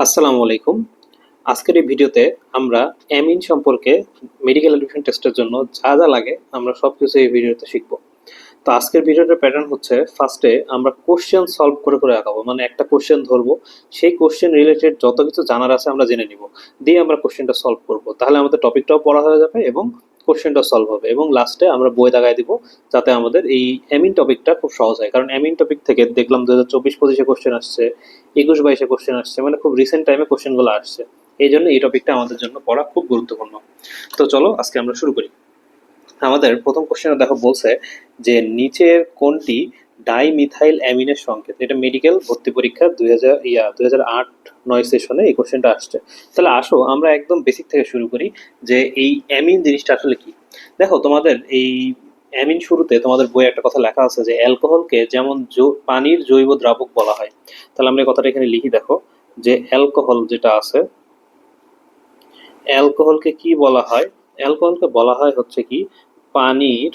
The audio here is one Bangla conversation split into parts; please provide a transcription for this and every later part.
আসসালামু আলাইকুম। আজকের এই ভিডিওতে আমরা অ্যামিন সম্পর্কে মেডিকেল এডুকেশন টেস্টের জন্য যা যা লাগে আমরা সবকিছু এই ভিডিওতে শিখব। তো আজকের ভিডিওটার প্যাটার্ন হচ্ছে ফার্স্টে আমরা কোশ্চেন সলভ করে করে আঁকাবো, মানে একটা কোশ্চেন ধরবো, সেই কোশ্চেন রিলেটেড যত কিছু জানার আছে আমরা জেনে নিব, দিয়ে আমরা কোশ্চেনটা সলভ করব। তাহলে আমাদের টপিকটাও পড়া হয়ে যাবে এবং কোশ্চেনটা সলভ হবে, এবং লাস্টে আমরা বই দাগায় দিব যাতে আমাদের এই অ্যামিন টপিকটা খুব সহজ হয়। কারণ অ্যামিন টপিক থেকে দেখলাম 2024-25 কোশ্চেন আসছে, 21-22 কোশ্চেন আসছে, মানে খুব রিসেন্ট টাইমে কোশ্চেনগুলো আসছে। এই জন্য এই টপিকটা আমাদের জন্য পড়া খুব গুরুত্বপূর্ণ। তো চলো আজকে আমরা শুরু করি। আমাদের প্রথম কোশ্চেনে দেখো বলছে যে নিচের কোনটি ডাইমিথাইল অ্যামিনের সংকেত। এটা মেডিকেল ভর্তি পরীক্ষা 2008-9 সেশনে এই কোশ্চেনটা আসছে। তাহলে আসো আমরা একদম বেসিক থেকে শুরু করি যে এই অ্যামিন জিনিসটা আসলে কি। দেখো তোমাদের এই অ্যামিন শুরুতে তোমাদের বইয়ে একটা কথা লেখা আছে যে অ্যালকোহলকে যেমন পানির জৈব দ্রাবক বলা হয়। তাহলে আমরা এই কথাটা এখানে লিখি, দেখো যে অ্যালকোহল যেটা আছে, অ্যালকোহলকে কি বলা হয়? অ্যালকোহলকে বলা হয় হচ্ছে কি পানির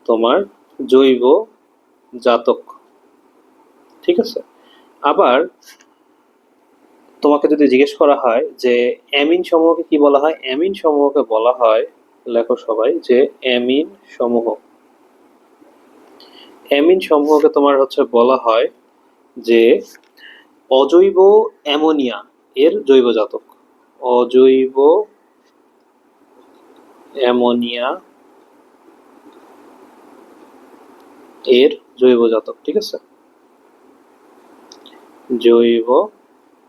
তোমার জৈব জাতক। ঠিক আছে। আবার তোমাকে যদি জিজ্ঞেস করা হয় যে অ্যামিন সমূহকে কি বলা হয়, অ্যামিন সমূহকে বলা হয়, লেখো সবাই যে অ্যামিন সমূহ। অ্যামিন সমূহকে তোমার হচ্ছে বলা হয় যে অজৈব অ্যামোনিয়া এর জৈব জাতক। অজৈব অ্যামোনিয়া এর জৈব জাতক। ঠিক আছে, জৈব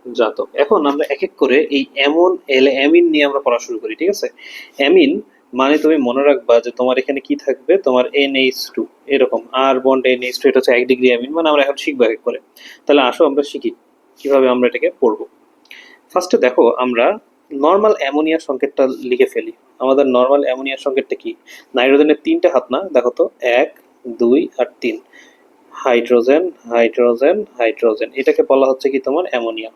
জাতক। এখন আমরা এক এক করে এই অ্যামিন নিয়ে আমরা পড়া শুরু করি। ঠিক আছে। অ্যামিন মানে তুমি মনে রাখবা যে তোমার এখানে কি থাকবে, তোমার NH2 এরকম আর বন্ড NH2, এটা হচ্ছে 1 ডিগ্রি অ্যামিন। মানে আমরা এখন শিখবো এক এক করে। তাহলে আসো আমরা শিখি কিভাবে আমরা এটাকে পড়বো। ফার্স্টে দেখো আমরা নর্মাল অ্যামোনিয়ার সংকেতটা লিখে ফেলি। আমাদের নর্মাল অ্যামোনিয়ার সংকেতটা কি? নাইট্রোজেনের 3টে হাত না, দেখো তো 1, 2 আর 3। হাইড্রোজেন হাইড্রোজেন হাইড্রোজেন, এটাকে বলা হচ্ছে কি তোমার অ্যামোনিয়া।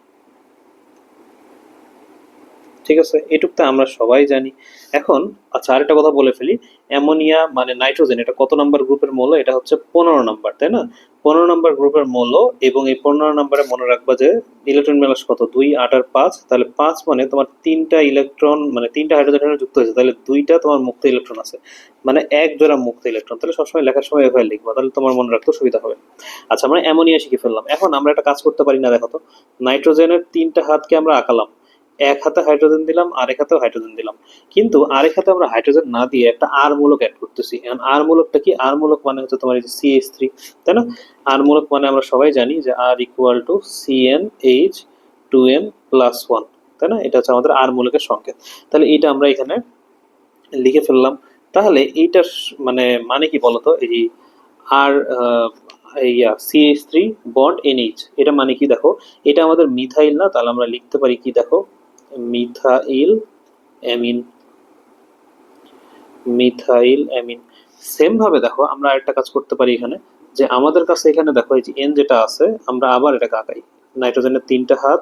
ঠিক আছে, এটুক তো আমরা সবাই জানি। এখন আচ্ছা আরেকটা কথা বলে ফেলি, অ্যামোনিয়া মানে নাইট্রোজেন, এটা কত নাম্বার গ্রুপের মৌল? এটা হচ্ছে 15 নাম্বার, তাই না? 15 নাম্বার গ্রুপের মৌল, এবং এই 15 নাম্বারে মনে রাখবা যে ইলেকট্রন ব্যালেন্স কত, 2, 8 আর 5। তাহলে 5 মানে তোমার 3টা ইলেকট্রন, মানে 3টা হাইড্রোজেন যুক্ত হয়েছে, তাহলে 2টা তোমার মুক্ত ইলেকট্রন আছে, মানে এক জোড়া মুক্ত ইলেকট্রন। তাহলে সবসময় লেখার সময় এভাবে লিখবা, তাহলে তোমার মনে রাখতে সুবিধা হবে। আচ্ছা আমরা অ্যামোনিয়া শিখে ফেললাম। এখন আমরা একটা কাজ করতে পারি না, দেখো তো নাইট্রোজেনের 3টা হাতকে আমরা আঁকালাম, এক হাতে হাইড্রোজেন দিলাম, আরেক হাতেও হাইড্রোজেন দিলাম, কিন্তু আরেক হাতে আমরা হাইড্রোজেন না দিয়ে একটা আর মূলক অ্যাড করতেছি। এখন আর মূলকটা কি? আর মূলক মানে হচ্ছে তোমার এই যে CH3, তাই না? আর মূলক মানে আমরা সবাই জানি যে আর ইকুয়াল টু CnH2n+1, তাই না? এটা হচ্ছে আমাদের আর মূলকের সংকেত। তাহলে এটা আমরা এখানে লিখে ফেললাম। তাহলে এইটার মানে কি বলতো, এই আর CH3 বন্ড NH, এটা মানে কি দেখো, এটা আমাদের মিথাইল না, তাহলে আমরা লিখতে পারি কি দেখো, methyl amine. Methyl amine. Same ভাবে দেখো আমরা আরেকটা কাজ করতে পারি এখানে, যে আমাদের কাছে এখানে দেখো এই যে N যেটা আছে, আমরা আবার এটাকে আঁকাই। নাইট্রোজেনের 3টা হাত,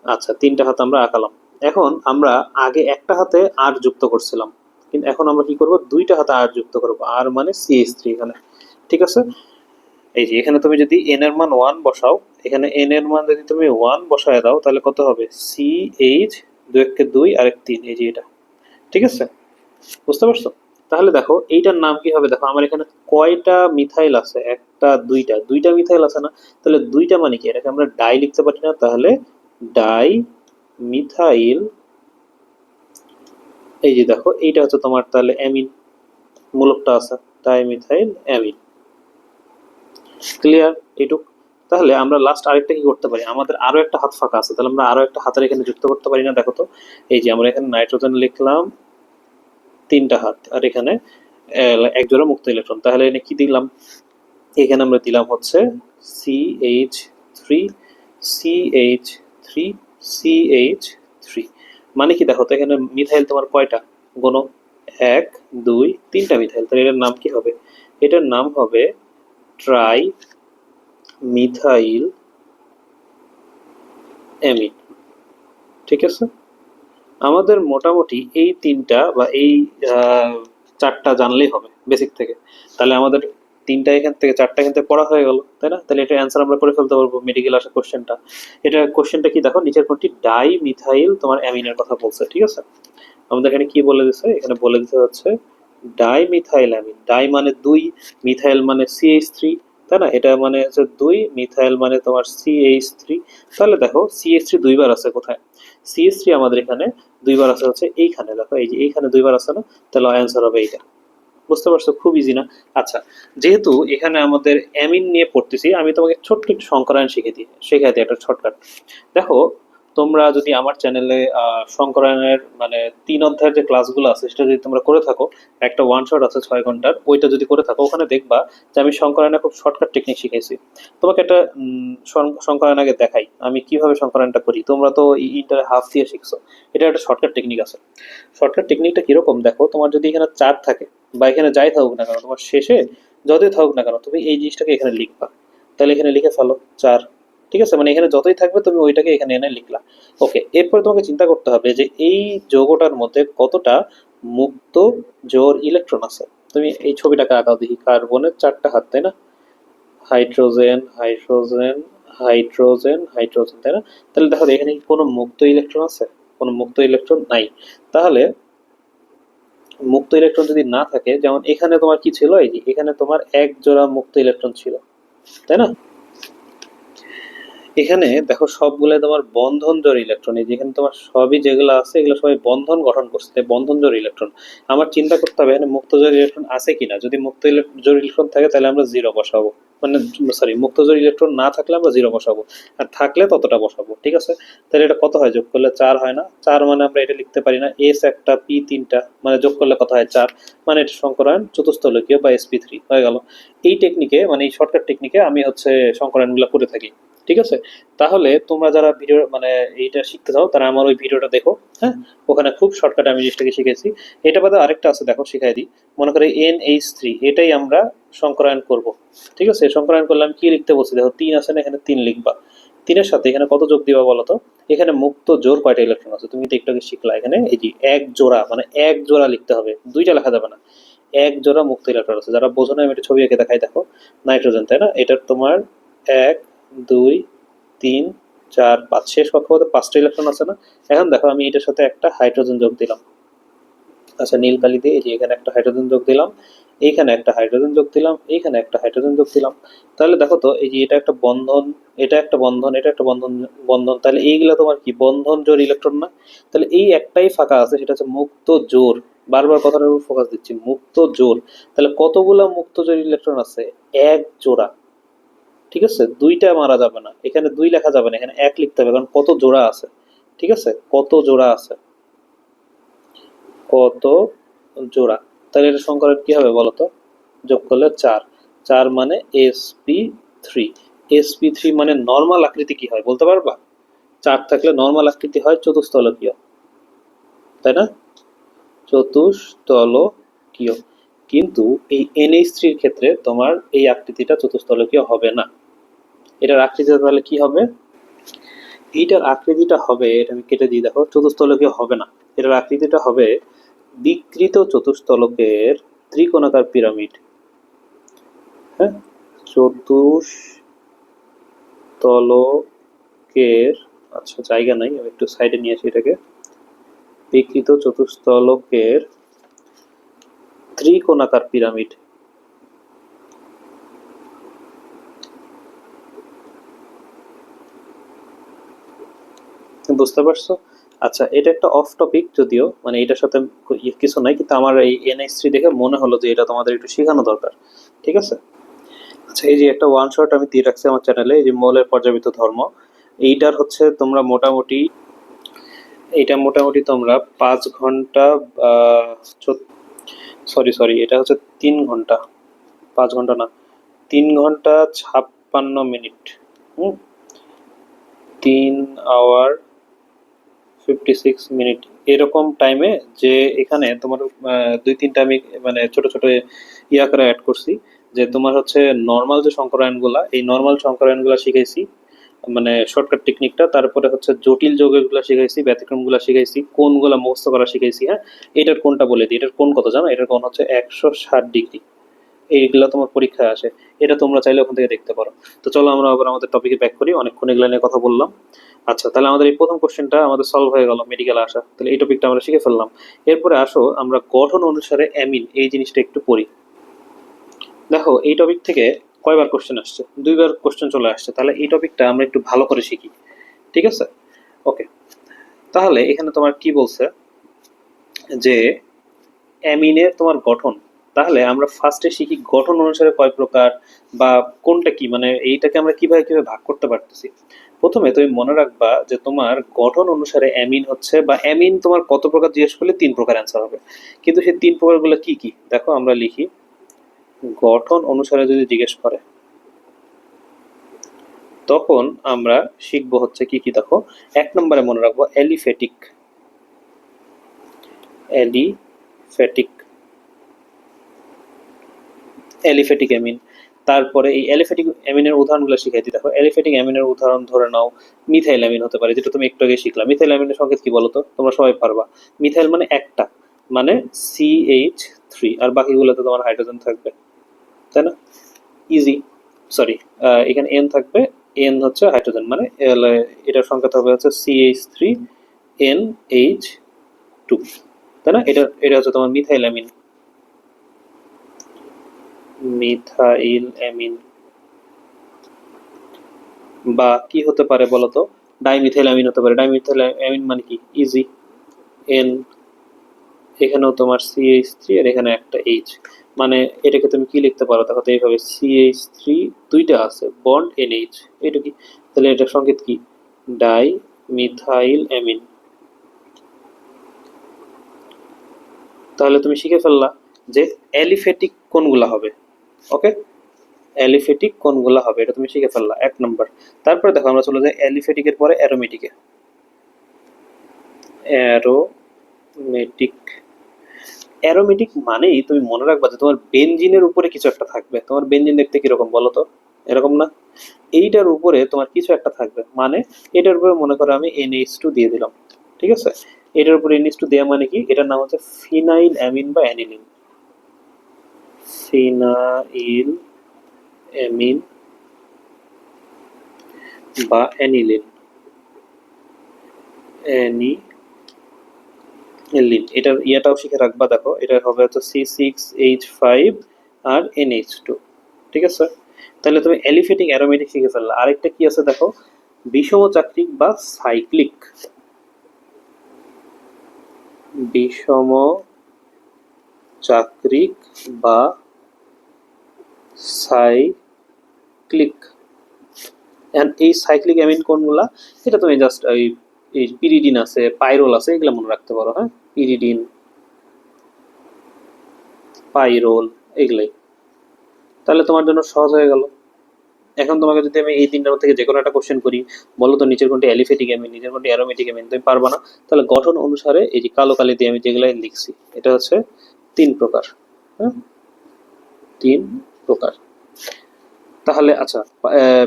আচ্ছা 3টা হাত আমরা আঁকালাম। এখন আমরা আগে একটা হাতে আর যুক্ত করছিলাম, কিন্তু এখন আমরা কি করব, 2টা হাতে আর যুক্ত করব, আর মানে CH3 এখানে। ঠিক আছে। এই যে এখানে তুমি যদি n এর মান 1 বসাও, এখানে n এর মান যদি তুমি 1 বসায় দাও, তাহলে কত হবে? CH, 2 একে 2 আর 1 3, এই যে এটা। ঠিক আছে, বুঝতে পারছো? তাহলে দেখো এইটার নাম কি হবে, দেখো আমার এখানে কয়টা মিথাইল আছে, একটা দুইটা মিথাইল আছে না? তাহলে 2টা মানে কি, এটাকে আমরা ডাই লিখতে পারি না? তাহলে ডাই মিথাইল, এই যে দেখো এইটা হচ্ছে তোমার তাহলে অ্যামিন, মূলকটা আছে ডাই মিথাইল অ্যামিন। ক্লিয়ার এইটুক? তাহলে আমরা লাস্ট আরেকটা কি করতে পারি, আমাদের আরো একটা হাত ফাঁকা আছে, তাহলে আমরা আরো একটা হাতের এখানে যুক্ত করতে পারি না? দেখো তো, এই যে আমরা এখানে নাইট্রোজেন লিখলাম 3টা হাত, আর এখানে এক জোড়া মুক্ত ইলেকট্রন। তাহলে এখানে কি দিলাম, এখানে আমরা দিলাম হচ্ছে CH3 CH3 CH3। মানে কি দেখো তো, এখানে মিথাইল তোমার কয়টা, গোনো, 1 2 3টা মিথাইল। তাহলে এটার নাম কি হবে? এটার নাম হবে ট্রাই মিথাইল অ্যামিন। ঠিক আছে। আমাদের মোটামুটি এই 3টা বা এই 4টা জানলেই হবে বেসিক থেকে। তাহলে আমাদের তিনটা এখান থেকে চারটা এখান থেকে পড়া হয়ে গেল, তাই না? তাহলে এটা অ্যান্সার আমরা করে ফেলতে পারবো মেডিকেল আসা কোশ্চেনটা। এটা কোশ্চেনটা কি দেখো, নিচের কোনটি ডাই মিথাইল তোমার অ্যামিনের কথা বলছে, ঠিক আছে? আমাদের এখানে কি বলে দিছে, এখানে বলে দিতে হচ্ছে ডাই মিথাইল অ্যামিন। ডাই মানে দুই, মিথাইল মানে CH3, তাই না? এটা মানে হচ্ছে দুই, মিথাইল মানে তোমার CH3। তাহলে দেখো CH3 দুইবার আছে কোথায়? CH3 আমাদের এখানে দুইবার আছে হচ্ছে এইখানে, দেখো এই যে এইখানে দুইবার আছে না? তাহলে অ্যান্সার হবে এইটা। বুঝতে পারছো? খুব ইজি না? আচ্ছা, যেহেতু এখানে আমাদের অ্যামিন নিয়ে পড়তেছি, আমি তোমাকে ছোট্ট একটু সংকরায়ন শেখাই দিই একটা শর্টকাট। দেখো, তোমরা যদি আমার চ্যানেলে সংকরায়নের মানে 3 অধ্যায়ের যে ক্লাসগুলো আছে সেটা যদি তোমরা করে থাকো, একটা ওয়ান শট আছে 6 ঘন্টার, ওইটা যদি করে থাকো, ওখানে দেখবা যে আমি সংকরায়নে খুব শর্টকাট টেকনিক শিখাইছি। তোমাকে একটা সংকরায়ন আগে দেখাই আমি কিভাবে সংকরায়নটা করি। তোমরা তো ইন্টারে হাফ দিয়ে শিখছো, এটা একটা শর্টকাট টেকনিক আছে। শর্টকাট টেকনিকটা কিরকম দেখো, তোমার যদি এখানে 4 থাকে বা এখানে যাই থাকুক না কেন, তোমার শেষে যতই থাকুক না কেন, তুমি এই জিনিসটাকে এখানে লিখবা। তাহলে এখানে লিখে ফেলো 4, ঠিক আছে? মানে এখানে যতই থাকবে তুমি ওইটাকে এখানে এনে লিখলা। ওকে, এরপরে তোমাকে চিন্তা করতে হবে যে এই যৌগটার মধ্যে কতটা মুক্ত জোর ইলেকট্রন আছে। তুমি এই ছবিটাকে আঁকাও দেখি, কার্বনের 4টা হাত, তাই না? হাইড্রোজেন হাইড্রোজেন হাইড্রোজেন হাইড্রোজেন, তাই না? তাহলে দেখো এখানে কি কোনো মুক্ত ইলেকট্রন আছে? কোনো মুক্ত ইলেকট্রন নাই। তাহলে মুক্ত ইলেকট্রন যদি না থাকে, যেমন এখানে তোমার কি ছিল, এই যে এখানে তোমার এক জোড়া মুক্ত ইলেকট্রন ছিল, তাই না? এখানে দেখো সবগুলাই তোমার বন্ধন জোড় ইলেকট্রন। এই যেখানে তোমার সবই যেগুলো আছে এগুলো সবাই বন্ধন গঠন করছে, তাই বন্ধন জোড় ইলেকট্রন। আমার চিন্তা করতে হবে এখানে মুক্ত জোড় ইলেকট্রন আছে কিনা। যদি মুক্ত জোড় ইলেকট্রন থাকে তাহলে আমরা জিরো বসাবো, মানে সরি, মুক্ত জোড় ইলেকট্রন না থাকলে আমরা জিরো বসাবো, আর থাকলে ততটা বসাবো, ঠিক আছে? তাহলে এটা কত হয়? যোগ করলে 4 হয় না? 4 মানে আমরা এটা লিখতে পারি না, এস একটা পি তিনটা, মানে যোগ করলে কত হয়? 4। মানে এটা সংকরায়ন চতুস্থলকীয় বা SP3 হয়ে গেল। এই টেকনিকে মানে এই শর্টকাট টেকনিকে আমি হচ্ছে সংকরায়নগুলো করে থাকি, ঠিক আছে? তাহলে তোমরা যারা ভিডিও মানে এইটা শিখতে চাও তারা আমার ওই ভিডিওটা দেখো, হ্যাঁ? ওখানে খুব শর্টকাটে আমি জিনিসটাকে শিখেছি। এটা বাদে আরেকটা আছে, দেখো শিখাই দিই। মনে করে NH3, এটাই আমরা সংকরায়ন করব, ঠিক আছে? সংকরায়ন করলে আমি কি লিখতে বলছি দেখো, 3 আছে না, এখানে 3 লিখবা। 3-এর সাথে এখানে কত যোগ দিবা বলো তো? এখানে মুক্ত জোড় কয়টা ইলেকট্রন আছে? তুমি তো একটু আগে শিখলা, এখানে এই যে এক জোড়া, মানে এক জোড়া লিখতে হবে, দুইটা লেখা যাবে না। এক জোড়া মুক্ত ইলেকট্রন আছে। যারা বোঝো না আমি একটা ছবি এঁকে দেখাই, দেখো নাইট্রোজেন, তাই না? এটার তোমার 1 2 3 4 5, শেষ কক্ষপথে 5টা ইলেকট্রন আছে না? এখন দেখো আমি এটার সাথে একটা হাইড্রোজেন যোগ দিলাম। আচ্ছা, নীল কালি দিয়ে এই যে এখানে একটা হাইড্রোজেন যোগ দিলাম, এইখানে একটা হাইড্রোজেন যোগ দিলাম, এইখানে একটা হাইড্রোজেন যোগ দিলাম। তাহলে দেখো তো এই যে এটা একটা বন্ধন, এটা একটা বন্ধন, এটা একটা বন্ধন, বন্ধন, তাহলে এইগুলা তোমার কি বন্ধন জোড় ইলেকট্রন না? তাহলে এই একটাই ফাঁকা আছে, সেটা হচ্ছে মুক্ত জোড়। বারবার কথাটার উপর ফোকাস দিচ্ছি, মুক্ত জোড়। তাহলে কতগুলা মুক্ত জোড় ইলেকট্রন আছে? এক জোড়া, ঠিক আছে? দুইটা মারা যাবে না, এখানে 2 লেখা যাবে না, এখানে 1 লিখতে হবে, কারণ কত জোড়া আছে, ঠিক আছে? কত জোড়া আছে, কত জোড়া। তাহলে এটা সংকলন কি হবে বলতো? যোগ করলে 4। 4 মানে SP3। SP3 মানে নর্মাল আকৃতি কি হয় বলতে পারবা? 4 থাকলে নর্মাল আকৃতি হয় চতুস্থলকীয়, তাই না? চতুস্থলকীয়। কিন্তু এই NH3 এর ক্ষেত্রে তোমার এই আকৃতিটা চতুস্থলকীয় হবে না। এটার আকৃতিটা তাহলে কি হবে? এইটার আকৃতিটা হবে, এটা আমি কেটে দিই, দেখো চতুস্থলকীয় হবে না। এটার আকৃতিটা হবে বিকৃত চতুস্থলকের ত্রিকোণাকার পিরামিড। হ্যাঁ, চতুস্তলকের, আচ্ছা জায়গা নাই, আমি একটু সাইডে নিয়ে আসি এটাকে। বিকৃত চতুস্তলকের ত্রিকোণাকার পিরামিড। বুঝতে পারছো? আচ্ছা, এটা একটা অফ টপিক যদিও, মানে এটার সাথে কিছু নাই, কিন্তু আমার এই NH3 দেখে মনে হলো যে এটা তোমাদের একটু শেখানো দরকার, ঠিক আছে? আচ্ছা, এই যে একটা ওয়ান শট আমি দিয়ে রাখছি আমার চ্যানেলে, এই যে মৌলের পর্যাবৃত্ত ধর্ম। এইটার হচ্ছে তোমরা মোটামুটি, এটা মোটামুটি তোমরা 5 ঘন্টা, সরি সরি, এটা হচ্ছে 3 ঘন্টা, 5 ঘন্টা না, 3 ঘন্টা 56 মিনিট। হুম, 3 hour 56 মিনিট এরকম টাইমে, যে এখানে তোমার 2-3টা আমি মানে ছোট ছোট ইয়া করে অ্যাড করছি, যে তোমার হচ্ছে নর্মাল যে সংকরায়নগুলা, এই নর্মাল সংকরায়নগুলা শিখাইছি, মানে শর্টকাট টেকনিকটা। তারপরে হচ্ছে জটিল যৌগগুলো শিখাইছি, ব্যতিক্রমগুলো শিখাইছি, কোণগুলো মুখস্থ করা শিখাইছি। হ্যাঁ, এটার কোণটা বলে দিই, এটার কোণ কত জানো? এটার কোণ হচ্ছে 160 ডিগ্রি। এইগুলো তোমার পরীক্ষায় আসে, এটা তোমরা চাইলে ওখান থেকে দেখতে পারো। তো চলো আমরা আবার আমাদের টপিকে ব্যাক করি, অনেকক্ষণ এগুলো নিয়ে কথা বললাম। আচ্ছা, তাহলে আমাদের এই প্রথম কোশ্চেনটা আমাদের সলভ হয়ে গেল, মেডিকেল আসা, তাহলে এই টপিকটা আমরা শিখে ফেললাম। এরপরে আসো আমরা গঠন অনুসারে অ্যামিন এই জিনিসটা একটু পড়ি। দেখো এই টপিক থেকে কয়বার কোশ্চেন আসছে, দুইবার কোশ্চেন চলে আসছে, তাহলে এই টপিকটা আমরা একটু ভালো করে শিখি, ঠিক আছে? ওকে, তাহলে এখানে তোমার কি বলছে যে অ্যামিনের তোমার গঠন, তাহলে আমরা ফার্স্টে শিখি গঠন অনুসারে কয় প্রকার বা কোনটা কি, মানে এইটাকে আমরা কিভাবে কিভাবে ভাগ করতে পারতেছি। প্রথমে তুমি মনে রাখবা যে তোমার গঠন অনুসারে অ্যামিন হচ্ছে, বা অ্যামিন তোমার কত প্রকার জিজ্ঞেস করলে 3 প্রকার অ্যান্সার হবে, কিন্তু সেই 3 প্রকারগুলো কি কি দেখো আমরা লিখি। গঠন অনুসারে যদি জিজ্ঞেস করে তখন আমরা শিখবো হচ্ছে কি কি, দেখো 1 নম্বরে মনে রাখবো অ্যালিফ্যাটিক, অ্যালিফ্যাটিক, অ্যালিফ্যাটিক অ্যামিন। তারপরে এই অ্যালিফ্যাটিক অ্যামিনের উদাহরণগুলো শিখাই দিই। দেখো অ্যালিফ্যাটিক অ্যামিনের উদাহরণ ধরে নাও মিথাইল অ্যামিন হতে পারে, যেটা তুমি একটু আগে শিখলা। মিথাইল অ্যামিনের সংকেত কি বলতো, তোমরা সবাই পারবা। মিথাইল মানে একটা, মানে CH3, আর বাকিগুলোতে তোমার হাইড্রোজেন থাকবে, তাই না? ইজি। সরি, এখানে এন থাকবে, এন হচ্ছে হাইড্রোজেন, মানে এটার সংকেত হবে হচ্ছে CH3NH2, তাই না? এটা হচ্ছে তোমার মিথাইল অ্যামিন, মিথাইল অ্যামিন। বা কি হতে পারে বলতো, ডাইমিথাইল অ্যামিন হতে পারে। ডাইমিথাইল অ্যামিন মানে কি, ইজি, এন, এখানেও তোমার CH3 আর এখানে একটা এইচ, মানে এটাকে তুমি কি লিখতে পারো দেখো তো, এইভাবে CH3 দুইটা আছে, বন্ড NH, এটা কি, তাহলে এটা সংকেত কি, ডাই মিথাইল অ্যামিন। তাহলে তুমি শিখে ফেললা যে অ্যালিফ্যাটিক কোনগুলা হবে। ওকে, অ্যালিফ্যাটিক কোনগুলা হবে এটা তুমি শিখে ফেললা, 1 নম্বর। তারপরে দেখো আমরা চলে যাই অ্যালিফ্যাটিকের পরে অ্যারোমেটিকে। অ্যারোমেটিক, অ্যারোমেটিক মানেই তুমি মনে রাখবা যে তোমার বেনজিনের উপরে কিছু একটা থাকবে। তোমার বেনজিন দেখতে কিরকম বলো তো, এরকম না? এইটার উপরে তোমার কিছু একটা থাকবে, মানে এটার উপরে মনে করো আমি NH2 দিয়ে দিলাম, ঠিক আছে? এটার উপরে NH2 দেওয়া মানে কি, এটার নাম হচ্ছে ফিনাইল অ্যামিন বা অ্যানিলিন, ফিনাইল অ্যামিন বা অ্যানিলিন, অ্যানিলিন। এটার ইয়াটাও শিখে রাখবা, দেখো এটা হবে হচ্ছে C6H5 আর NH2, ঠিক আছে? তাহলে তুমি অ্যালিফ্যাটিক অ্যারোমেটিক শিখে ফেললা। আরেকটা কি আছে দেখো, বিষম চাক্রিক বা সাইক্লিক, বিষম চাক্রিক বা সাইক্লিক। এই সাইক্লিক অ্যামিন কোনগুলা, এটা তুমি জাস্ট এই পিরিডিন আছে, পাইরোল আছে, এগুলো মনে রাখতে পারো। হ্যাঁ, পিরিডিন, পাইরোল, এগুলাই। তাহলে তোমার জন্য সহজ হয়ে গেল। এখন তোমাকে যদি আমি এই 3টার থেকে যে কোনো একটা কোশ্চেন করি, বলো তো নিচের কোনটি অ্যালিফ্যাটিক অ্যামিন, নিচের কোনটি অ্যারোমেটিক অ্যামিন, তুমি পারবা না। তাহলে গঠন অনুসারে এই যে কালো কালি দিয়ে আমি যেগুলাই লিখছি, এটা হচ্ছে 3 প্রকার। হ্যাঁ, 3 প্রকার। তাহলে আচ্ছা,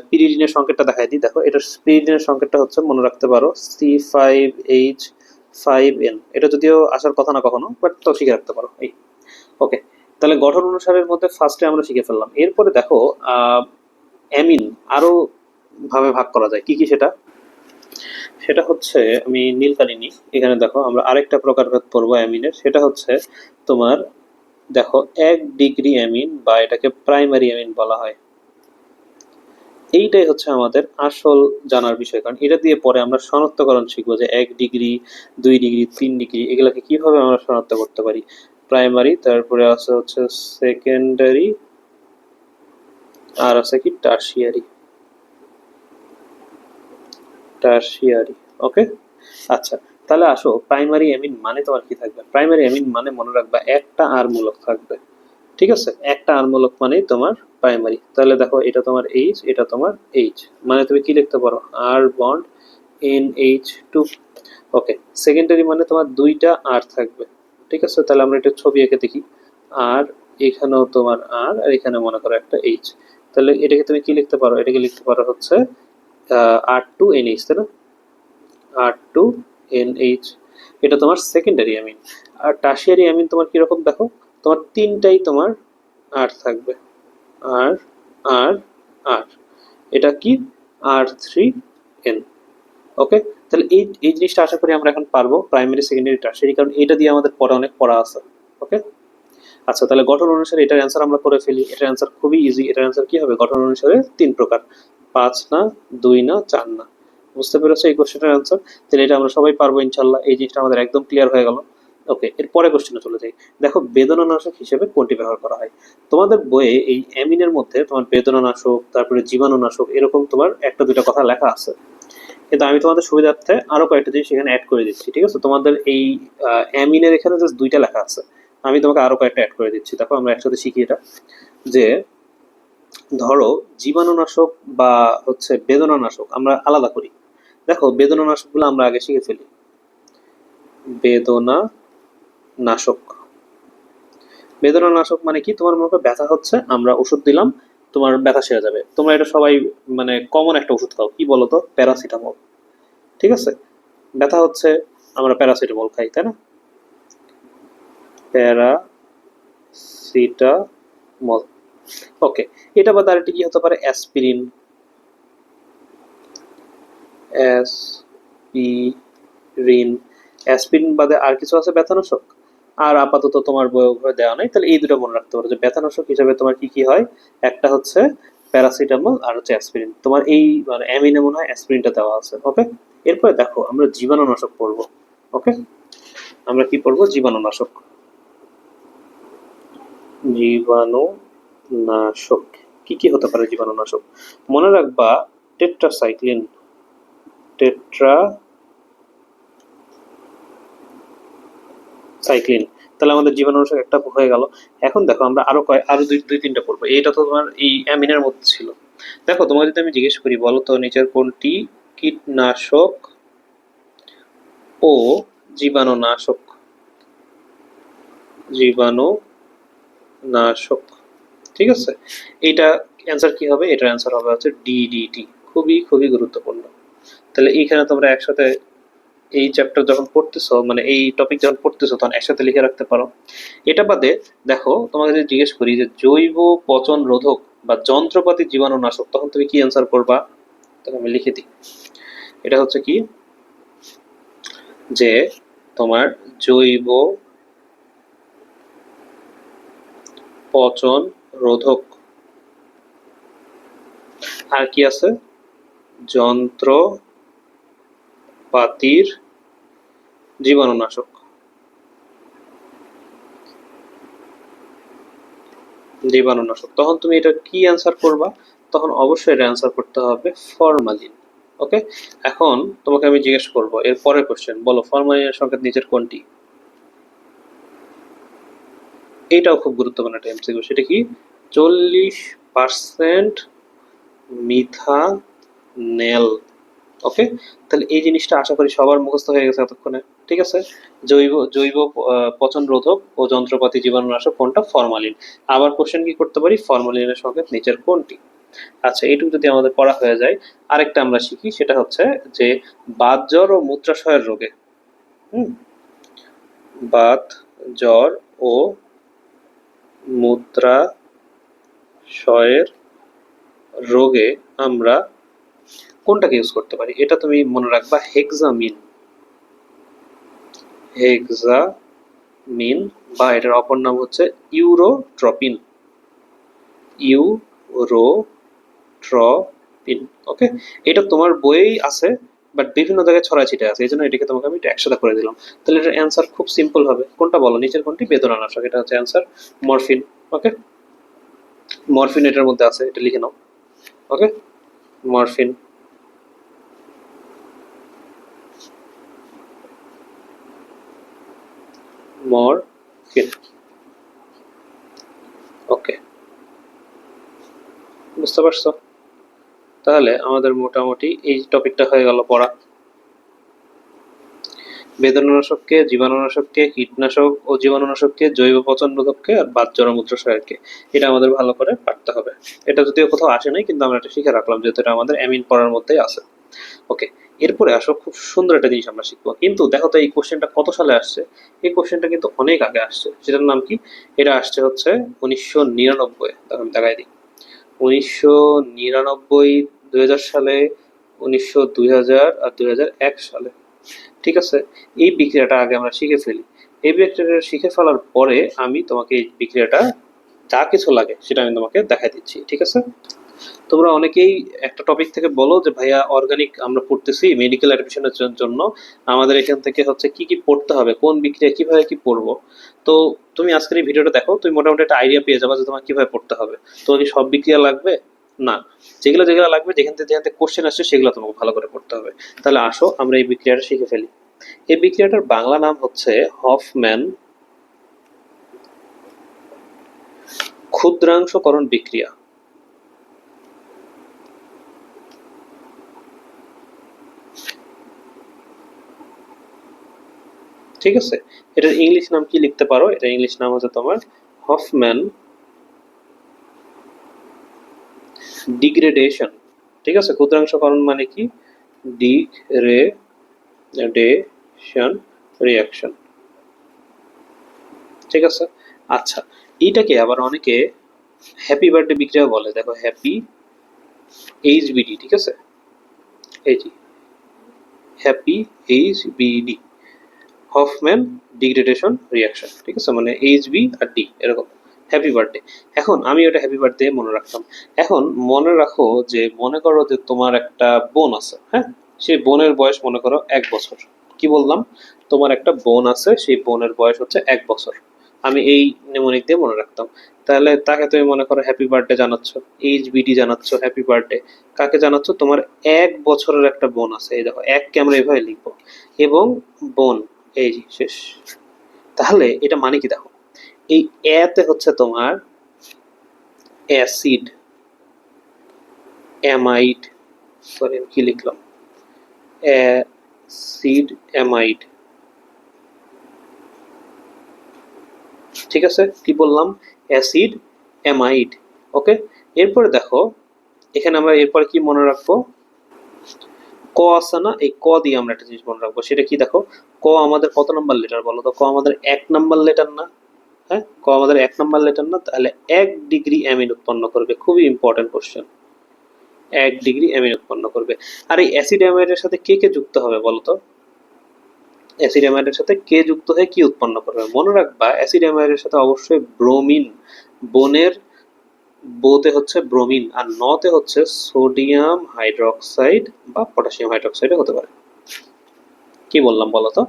পিরিডিনের সংকেতটা দেখাই দিই। দেখো এটা পিরিডিনের সংকেতটা হচ্ছে, মনে রাখতে পারো C5H5N। এটা যদিও আসার কথা না কখনো, বাট তো শিখে রাখতে পারো এই। ওকে, তাহলে গঠন অনুসারের মধ্যে ফার্স্টে আমরা শিখে ফেললাম। এরপরে দেখো অ্যামিন আরো ভাবে ভাগ করা যায়, কি কি সেটা, সেটা হচ্ছে আমি নীল কালি নিই। এখানে দেখো আমরা আরেকটা প্রকারভেদ পড়বো অ্যামিনের, সেটা হচ্ছে তোমার দেখো 1 ডিগ্রি অ্যামিন, বা এটাকে প্রাইমারি অ্যামিন বলা হয়। এইটাই হচ্ছে আমাদের আসল জানার বিষয়, কারণ এটা দিয়ে পরে আমরা শনাক্তকরণ শিখবো যে 1 ডিগ্রি, 2 ডিগ্রি, 3 ডিগ্রি, এগুলাকে কিভাবে আমরা শনাক্ত করতে পারি। প্রাইমারি, তারপরে আছে হচ্ছে সেকেন্ডারি, আর আছে কি টার্সিয়ারি, টার্সিয়ারি। ওকে, আচ্ছা, তাহলে আসো প্রাইমারি অ্যামিন মানে তোমার কি থাকবে। প্রাইমারি অ্যামিন মানে মনে রাখবা একটা আর মূলক থাকবে, ঠিক আছে? একটা আর মূলক মানেই তোমার প্রাইমারি। তাহলে দেখো এটা তোমার এইচ, এটা তোমার এইচ, মানে তুমি কি লিখতে পারো, আর বন্ড NH2। ওকে, সেকেন্ডারি মানে তোমার দুইটা আর থাকবে, ঠিক আছে? তাহলে আমরা এটা ছবি এঁকে দেখি, আর এখানেও তোমার আর, আর এখানে মনে করো একটা এইচ। তাহলে এটাকে তুমি কি লিখতে পারো, এটাকে লিখতে পারো হচ্ছে R2NH, তাই না? R2NH, এটা তোমার সেকেন্ডারি অ্যামিন। আর টার্সিয়ারি অ্যামিন তোমার কিরকম দেখো, তোমার তিনটাই তোমার আর থাকবে, আর আর আর এটা কি R3N। ওকে, তাহলে এই এই জিনিসটা আশা করি আমরা এখন পারবো, প্রাইমারি সেকেন্ডারি টারশারি, কারণ এটা দিয়ে আমাদের পরে অনেক পড়া আছে। ওকে, আচ্ছা তাহলে গঠন অনুসারে এটার অ্যান্সার আমরা করে ফেলি। এটার অ্যান্সার খুবই ইজি। এটার অ্যান্সার কি হবে? গঠন অনুসারে 3 প্রকার, 5 না, 2 না, 4 না। বুঝতে পেরেছো এই কোশ্চেনের অ্যান্সার? তাহলে এটা আমরা সবাই পারবো ইনশাল্লাহ। এই জিনিসটা আমাদের একদম ক্লিয়ার হয়ে গেল। ওকে, এর পরে কোশ্চেনে চলে যাই। দেখো বেদনানাশক হিসেবে কোনটি ব্যবহার করা হয়? তোমাদের বইয়ে এই অ্যামিনের মধ্যে তোমার বেদনানাশক, তারপরে জীবাণুনাশক, এরকম তোমার একটা দুইটা কথা লেখা আছে, কিন্তু আমি তোমাদের সুবিধার্থে আরো কয়েকটা জিনিস এখানে অ্যাড করে দিচ্ছি। ঠিক আছে, তোমাদের এই অ্যামিনের এখানে জাস্ট 2টা লেখা আছে, আমি তোমাকে আরো কয়েকটা অ্যাড করে দিচ্ছি। দেখো আমরা একসাথে শিখি এটা। যে ধরো জীবাণুনাশক বা হচ্ছে বেদনানাশক আমরা আলাদা করি। দেখো বেদনানাশক গুলো আমরা আগে শিখে ফেলি। বেদনানাশক, বেদনানাশক মানে কি? তোমার মনে করো ব্যথা হচ্ছে, আমরা ওষুধ দিলাম, তোমার ব্যথা সেরে যাবে। তোমরা এটা সবাই মানে কমন একটা ওষুধ খাও, কি বলো তো? প্যারাসিটামল। ঠিক আছে, ব্যথা হচ্ছে, আমরা প্যারাসিটামল খাই, তাই না? প্যারাসিটামল। ওকে, এটা বাদে আরেকটি কি হতে পারে? অ্যাসপিরিন। অ্যাসপিরিন, অ্যাসপিরিন বাদে আর কিছু আছে ব্যথানাশক? আর আপাতত তোমার বই দেওয়া নাই, তাহলে এই দুটো মনে রাখতে পারো যে ব্যথানাশক হিসেবে তোমার কি কি হয়। একটা হচ্ছে প্যারাসিটামল, আর হচ্ছে অ্যাসপিরিন। তোমার এই মানে অ্যামিনে মনে হয় অ্যাসপিরিনটা দেওয়া আছে। ওকে, এরপরে দেখো আমরা জীবাণুনাশক পড়বো। ওকে, আমরা কি পড়বো? জীবাণুনাশক। জীবাণুনাশক কি কি হতে পারে? জীবাণুনাশক মনে রাখবা, টেট্রাসাইক্লিন, টেট্রাসাইক্লিন। তাহলে আমাদের জীবাণুনাশক একটা হয়ে গেল। এখন দেখো আমরা আরো দুই তিনটা পড়বো। এইটা তো তোমার এই অ্যামিনের মধ্যে ছিল। দেখো তোমাকে যদি আমি জিজ্ঞেস করি, বলো তো নিচের কোনটি কীটনাশক ও জীবাণুনাশক? জীবাণুনাশক, ঠিক আছে, এইটা অ্যান্সার কি হবে? এটার অ্যান্সার হবে হচ্ছে ডিডিটি। খুবই খুবই গুরুত্বপূর্ণ। তাহলে এইখানে তোমরা একসাথে এই চ্যাপ্টার যখন পড়তেছো, মানে এই টপিক যখন পড়তেছো, তখন একসাথে লিখে রাখতে পারো। এটা বাদে দেখো তোমাকে যদি জিজ্ঞেস করি যে জৈব পচন রোধক বা যন্ত্রপাতি জীবাণুনাশক, তখন তুমি কি অ্যান্সার করবা? তখন আমি লিখে দিই। এটা হচ্ছে কি? যে তোমার জৈব পচন রোধক, আর কি আছে? যন্ত্রপাতির জীবাণুনাশক। জীবাণুনাশক, তখন তুমি এটা কি অ্যান্সার করবা? তখন অবশ্যই এটা অ্যান্সার করতে হবে ফরমালিন। ওকে, এখন তোমাকে আমি জিজ্ঞেস করব এর পরের কোশ্চেন, বলো ফরমালিনের সংকেত নিচের কোনটি? এইটাও খুব গুরুত্বপূর্ণ একটা এমসিকিউ। সেটা কি? 40% মিথানেল। ওকে, তাহলে এই জিনিসটা আশা করি সবার মুখস্থ হয়ে গেছে এতক্ষণে। ঠিক আছে, জৈব জৈব পচন রোধক ও যন্ত্রপাতি জীবাণুনাশক কোনটা? ফরমালিন। আবার কোশ্চেন কি করতে পারি? ফরমালিনের সংকেত নিচের কোনটি? আচ্ছা, এইটুকু যদি আমাদের পড়া হয়ে যায়, আরেকটা আমরা শিখি। সেটা হচ্ছে যে বাত জ্বর ও মূত্রাশয়ের রোগে, হুম, বাত জ্বর ও মূত্রাশয়ের রোগে আমরা কোনটাকে ইউজ করতে পারি? এটা তুমি মনে রাখবা, হেক্সামিন। হেক্সামিন, বা এটার অপর নাম হচ্ছে ইউরোট্রপিন। ইউরোট্রপিন। ওকে, এটা তোমার বইয়েই আছে, বাট বিভিন্ন জায়গায় ছড়ায় ছিটে আছে, এই জন্য এটাকে তোমাকে আমি একটু একসাথে করে দিলাম। তাহলে এটার অ্যান্সার খুব সিম্পল হবে। কোনটা বলো? নিচের কোনটি বেদনানাশক? এটা হচ্ছে অ্যান্সার মরফিন। ওকে, মরফিন এটার মধ্যে আছে, এটা লিখে নাও। ওকে, মরফিন। মরফিন। ওকে, বুঝতে পারছো? তাহলে আমাদের মোটামুটি এই টপিকটা হয়ে গেল পড়া। বেদনানাশককে, জীবাণুনাশককে, কীটনাশক ও জীবাণুনাশককে, জৈব পচন রোধককে, আর বাত জ্বর মূত্রসারকে, এটা আমাদের ভালো করে পারতে হবে। এটা যদিও কোথাও আসে নাই, কিন্তু আমরা এটা শিখে রাখলাম যেহেতু এটা আমাদের অ্যামিন পড়ার মধ্যেই আছে। ওকে, এরপরে আসো, খুব সুন্দর একটা জিনিস আমরা শিখবো। কিন্তু দেখো তো এই কোশ্চেনটা কত সালে আসছে। এই কোশ্চেনটা কিন্তু অনেক আগে আসছে। সেটার নাম কি? এটা আসছে হচ্ছে 1999। তখন দেখাই দিই। 1999, 2000 সালে, 2000 আর 2001 সালে। ঠিক আছে, এই বিক্রিয়াটা আগে আমরা শিখে ফেলি। এই বিক্রিয়াটা শিখে ফেলার পরে আমি তোমাকে এই বিক্রিয়াটা যা কিছু লাগে সেটা আমি তোমাকে দেখাই দিচ্ছি। ঠিক আছে, তোমরা অনেকেই একটা টপিক থেকে বলো যে ভাইয়া অর্গানিক আমরা পড়তেছি মেডিকেল অ্যাডমিশনের জন্য, আমাদের এখান থেকে হচ্ছে কি কি পড়তে হবে, কোন বিক্রিয়া কিভাবে কি পড়বো। তো তুমি আজকের এই ভিডিওটা দেখো, তুমি মোটামুটি একটা আইডিয়া পেয়ে যাবে যে তোমার কিভাবে পড়তে হবে। তোমার কি সব বিক্রিয়া লাগবে? না, যেগুলো যেগুলো লাগবে, যেখান থেকে যেখান থেকে কোশ্চেন আসছে সেগুলো তোমাকে ভালো করে পড়তে হবে। তাহলে আসো আমরা এই বিক্রিয়াটা শিখে ফেলি। এই বিক্রিয়াটার বাংলা নাম হচ্ছে হফম্যান ক্ষুদ্রাংশকরণ বিক্রিয়া। ঠিক আছে, এটার ইংলিশ নাম কি লিখতে পারো? এটা ইংলিশ নাম হচ্ছে তোমার হফম্যান ডিগ্রেডেশন। ঠিক আছে, ক্ষুদ্রাংশকরণ মানে কি? Degradation reaction. ঠিক আছে, আচ্ছা, এইটাকে আবার অনেকে হ্যাপি বার্থডে বিক্রিয়া বলে। দেখো, হ্যাপি এইচবিডি। ঠিক আছে, এই যে happy HBD, Hofmann degradation reaction. ঠিক আছে, মানে এইচবি আর ডি এরকম, হ্যাপি বার্থডে। এখন আমি ওটা হ্যাপি বার্থডে মনে রাখতাম। এখন মনে রাখো যে, মনে করো যে তোমার একটা বোন আছে, হ্যাঁ, সেই বোনের বয়স মনে করো 1 বছর। কি বললাম? তোমার একটা বোন আছে, সেই বোনের বয়স হচ্ছে 1 বছর। আমি এই নেমোনিক দিয়ে মনে রাখতাম। তাহলে তাকে তুমি মনে করো হ্যাপি বার্থডে জানাচ্ছ, এইচবিডি জানাচ্ছ, হ্যাপি বার্থডে। কাকে জানাচ্ছ? তোমার 1 বছরের একটা বোন আছে। এই দেখো, এককে আমরা এভাবে লিখবো, এবং বোন, এই যে শেষ। তাহলে এটা মানে কি দেখো, এই এতে হচ্ছে তোমার অ্যাসিড অ্যামাইড, সরি আমি কি লিখলাম, অ্যাসিড অ্যামাইড। ঠিক আছে, কি বললাম? Acid amide. ওকে, এরপরে দেখো, এখানে আমরা এরপর কি মনে রাখবো? ক আছে না, এই ক দিয়ে আমরা একটা জিনিস মনে রাখবো। সেটা কি দেখো, ক আমাদের কত নাম্বার লেটার বলো তো? ক আমাদের 1 নাম্বার লেটার না? হ্যাঁ, ক আমাদের 1 নাম্বার লেটার না? তাহলে 1 ডিগ্রি অ্যামিন উৎপন্ন করবে। খুবই ইম্পর্টেন্ট কোশ্চেন। 1 ডিগ্রি অ্যামিন উৎপন্ন করবে। আর এই অ্যাসিড অ্যামাইডের সাথে কে কে যুক্ত হবে বলো তো? অ্যাসিড অ্যামাইডের সাথে কে যুক্ত হয়ে কি উৎপন্ন করবে? মনে রাখবা, অ্যাসিড অ্যামাইডের সাথে অবশ্যই ব্রোমিন, বনের বোতে হচ্ছে ব্রোমিন, আর নতে হচ্ছে সোডিয়াম হাইড্রোক্সাইড বা পটাশিয়াম হাইড্রোক্সাইড হতে পারে। কি বললাম বলো তো?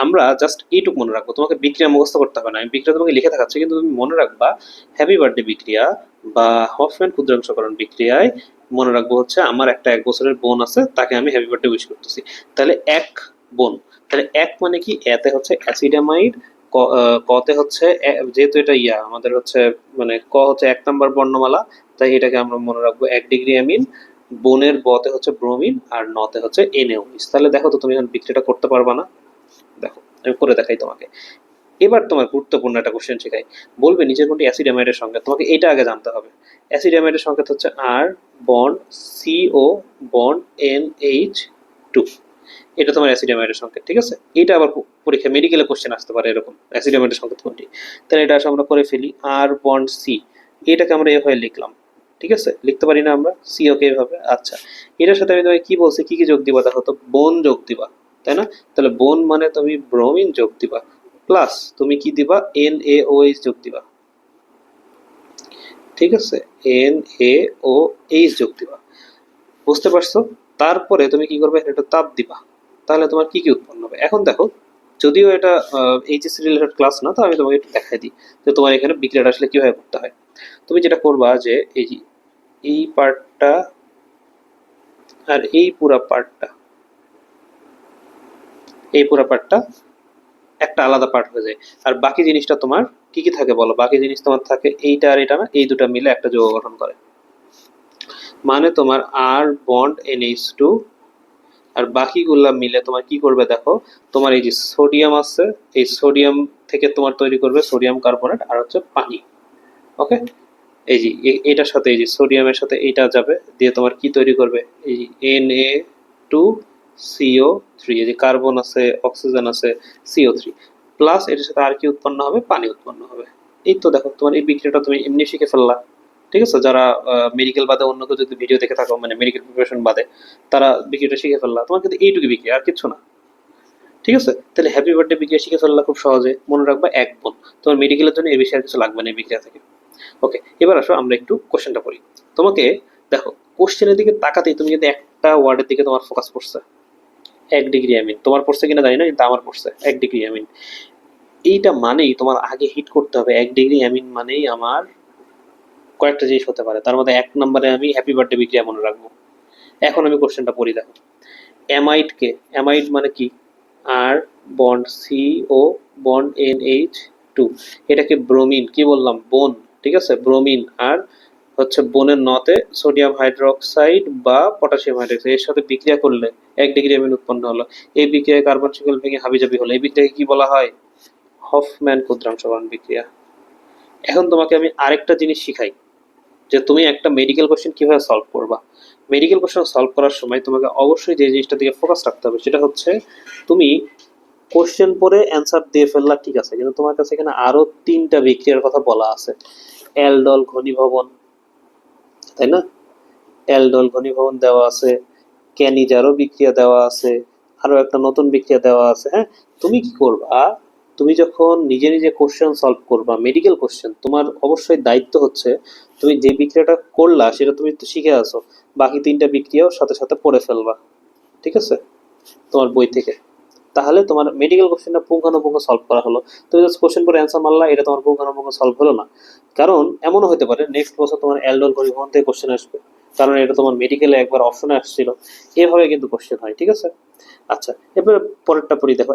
আমরা জাস্ট এইটুকু মনে রাখবো, তোমাকে বিক্রিয়া মুখস্থ করতে হবে না। আমি বিক্রিয়া তোমাকে লিখে দেখাচ্ছি, কিন্তু তুমি মনে রাখবা হ্যাপি বার্থডে বিক্রিয়া বা হফম্যান ক্ষুদ্রাংশকরণ বিক্রিয়ায় মনে রাখবো হচ্ছে আমার একটা 1 বছরের বোন আছে, তাকে আমি হ্যাপি বার্থডে উইশ করতেছি। তাহলে এক বোন, তাহলে এক মানে কি? এতে হচ্ছে অ্যাসিডামাইড, কতে হচ্ছে যেহেতু এটা ইয়া আমাদের হচ্ছে, মানে ক হচ্ছে 1 নাম্বার বর্ণমালা, তাই এটাকে আমরা মনে রাখবো 1 ডিগ্রি অ্যামিন। বোনের বতে হচ্ছে ব্রোমিন, আর নতে হচ্ছে এনএইচ। তাহলে দেখো তো তুমি এখন বিক্রিয়াটা করতে পারবা না? দেখো আমি করে দেখাই তোমাকে। এবার তোমার গুরুত্বপূর্ণ একটা কোশ্চেন শেখাই। বলবে নিচের কোনটি অ্যাসিড অ্যামাইডের সংকেত? তোমাকে এটা আগে জানতে হবে। অ্যাসিড অ্যামাইডের সংকেত হচ্ছে আর বন্ড সিও বন্ড NH2। এটা তোমার অ্যাসিড অ্যামাইডের সংকেত। ঠিক আছে, এটা আবার পরীক্ষা মেডিকেলে কোশ্চেন আসতে পারে এরকম, অ্যাসিড অ্যামাইডের সংকেত কোনটি। তাহলে এটা আসলে আমরা করে ফেলি, আর বন্ড সি, এটাকে আমরা এভাবে লিখলাম। ঠিক আছে, লিখতে পারি না আমরা সি? ওকে, এভাবে। আচ্ছা, এটার সাথে আমি তোমাকে কি বলছি, কি কি যোগ দিবা? দেখো তো, বোন যোগ দিবা, তাই না? তাহলে বোন মানে তুমি ব্রোমিন যোগ দিবা, প্লাস তুমি কি দিবা? NaOH যোগ দিবা। ঠিক আছে, NaOH যোগ দিবা। বুঝতে পারছো? তারপরে তুমি কি করবে? একটা তাপ দিবা। তাহলে তোমার কি কি উৎপন্ন হবে? এখন দেখো, যদিও এটা এইচএসসি রিলেটেড ক্লাস না, তো আমি তোমাকে একটু দেখাই দিই যে তোমার এখানে বিক্রিয়াটা আসলে কিভাবে করতে হয়। তুমি যেটা করবা যে, এই যে এই পার্টটা আর এই পুরা পার্টটা, এই পুরা পার্টটা একটা আলাদা পার্ট হয়ে যায়। আর বাকি জিনিসটা তোমার কি কি থাকে বলো? বাকি জিনিস তোমার থাকে এইটা আর এটা না, এই দুটা মিলে একটা যৌগ গঠন করে। মানে তোমার আর বন্ড NH2, আর বাকিগুলা মিলে তোমার কি করবে দেখো, তোমার এই যে সোডিয়াম আছে, এই সোডিয়াম থেকে তোমার তৈরি করবে সোডিয়াম কার্বনেট আর হচ্ছে পানি। ওকে, এই যে এটার সাথে এই যে সোডিয়ামের সাথে এইটা যাবে, দিয়ে তোমার কি তৈরি করবে? এই Na2 CO3, এই যে কার্বন আছে, অক্সিজেন আছে, CO3 প্লাস এটার সাথে আর কি উৎপন্ন হবে, পানি উৎপন্ন হবে। এই তো দেখো তোমার এই বিক্রিয়াটা তুমি এমনি শিখে ফেললা। ঠিক আছে, যারা মেডিকেল বাদে অন্য কেউ যদি ভিডিও দেখে থাকো, মানে মেডিকেল প্রিপারেশন বাদে, তারা বিক্রিয়াটা শিখে ফেললা, তোমার কিন্তু এইটুকু বিক্রিয়া, আর কিছু না। ঠিক আছে, তাহলে হ্যাপি বার্থডে বিক্রিয়া শিখে ফেললা খুব সহজে। মনে রাখবা 1 বোন, তোমার মেডিকেলের জন্য এই বেশি আর কিছু লাগবে না এই বিক্রিয়া থেকে। ওকে, এবার আসো আমরা একটু কোশ্চেনটা পড়ি। তোমাকে দেখো, কোশ্চেনের দিকে তাকাতেই তুমি কিন্তু একটা ওয়ার্ডের দিকে তোমার ফোকাস পড়ছে, 1 ডিগ্রি অ্যামিন। তোমার পড়ছে কিনা জানি না, কিন্তু আমার পড়ছে 1 ডিগ্রি অ্যামিন। এইটা মানেই তোমার আগে হিট করতে হবে, 1 ডিগ্রি অ্যামিন মানেই আমার কয়েকটা জিনিস হতে পারে, তার মধ্যে 1 নম্বরে আমি হ্যাপি বার্থডে বিক্রিয়া মনে রাখবো। এখন আমি কোশ্চেনটা পড়ি, দেখো। অ্যামাইড কে, অ্যামাইড মানে কি? আর বন্ড CO বন্ড NH2, এটাকে ব্রোমিন, কি বললাম, বোন। ঠিক আছে, ব্রোমিন আর হচ্ছে বোনের নতে সোডিয়াম হাইড্রোক্সাইড বা পটাশিয়াম হাইড্রোক্সাইড এর সাথে বিক্রিয়া করলে 1 ডিগ্রি অ্যামিন উৎপন্ন হলো। এই বিক্রিয়ায় কার্বন শিকল ভেঙে হাবিজাবি হলো, এই বিক্রিয়াকে কি বলা হয়? হফম্যান ক্ষুদ্রাংশকরণ বিক্রিয়া। এখন তোমাকে আমি আরেকটা জিনিস শিখাই, যে তুমি একটা মেডিকেল কোশ্চেন কিভাবে সলভ করবা। মেডিকেল কোশ্চেন সলভ করার সময় তোমাকে অবশ্যই যে জিনিসটা দিকে ফোকাস রাখতে হবে সেটা হচ্ছে, তুমি কোশ্চেন পড়ে অ্যান্সার দিয়ে ফেললা, ঠিক আছে, কিন্তু তোমার কাছে এখানে আরো 3টা বিক্রিয়ার কথা বলা আছে। অ্যালডল ঘনীভবন, তাই না? অ্যালডল ঘনীভবন দেওয়া আছে, ক্যানিজারও বিক্রিয়া দেওয়া আছে, আরো একটা নতুন বিক্রিয়া দেওয়া আছে। হ্যাঁ, তুমি কি করবা, তুমি যখন নিজে নিজে কোশ্চেন সলভ করবা মেডিকেল কোশ্চেন, তোমার অবশ্যই দায়িত্ব হচ্ছে তুমি যে বিক্রিয়াটা করলা সেটা তুমি তো শিখে আসো, বাকি 3টা বিক্রিয়াও সাথে সাথে পড়ে ফেলবা। ঠিক আছে, তোমার বই থেকে। তাহলে তোমার মেডিকেল কোশ্চেনটা পুঙ্খানুপুঙ্খ সলভ করা হলো। তুমি জাস্ট কোশ্চেন পরে অ্যান্সার মারলা, এটা তোমার পুঙ্খানুপুঙ্খ সলভ হলো না। কারণ এমনও হতে পারে নেক্সট বছর তোমার অ্যালডোল পরিবহন থেকে কোশ্চেন আসবে, কারণ এটা তোমার মেডিকেলে একবার অপশনে আসছিল। এভাবে কিন্তু কোশ্চেন হয়। ঠিক আছে, আচ্ছা, এবার পরেরটা পড়ি, দেখো।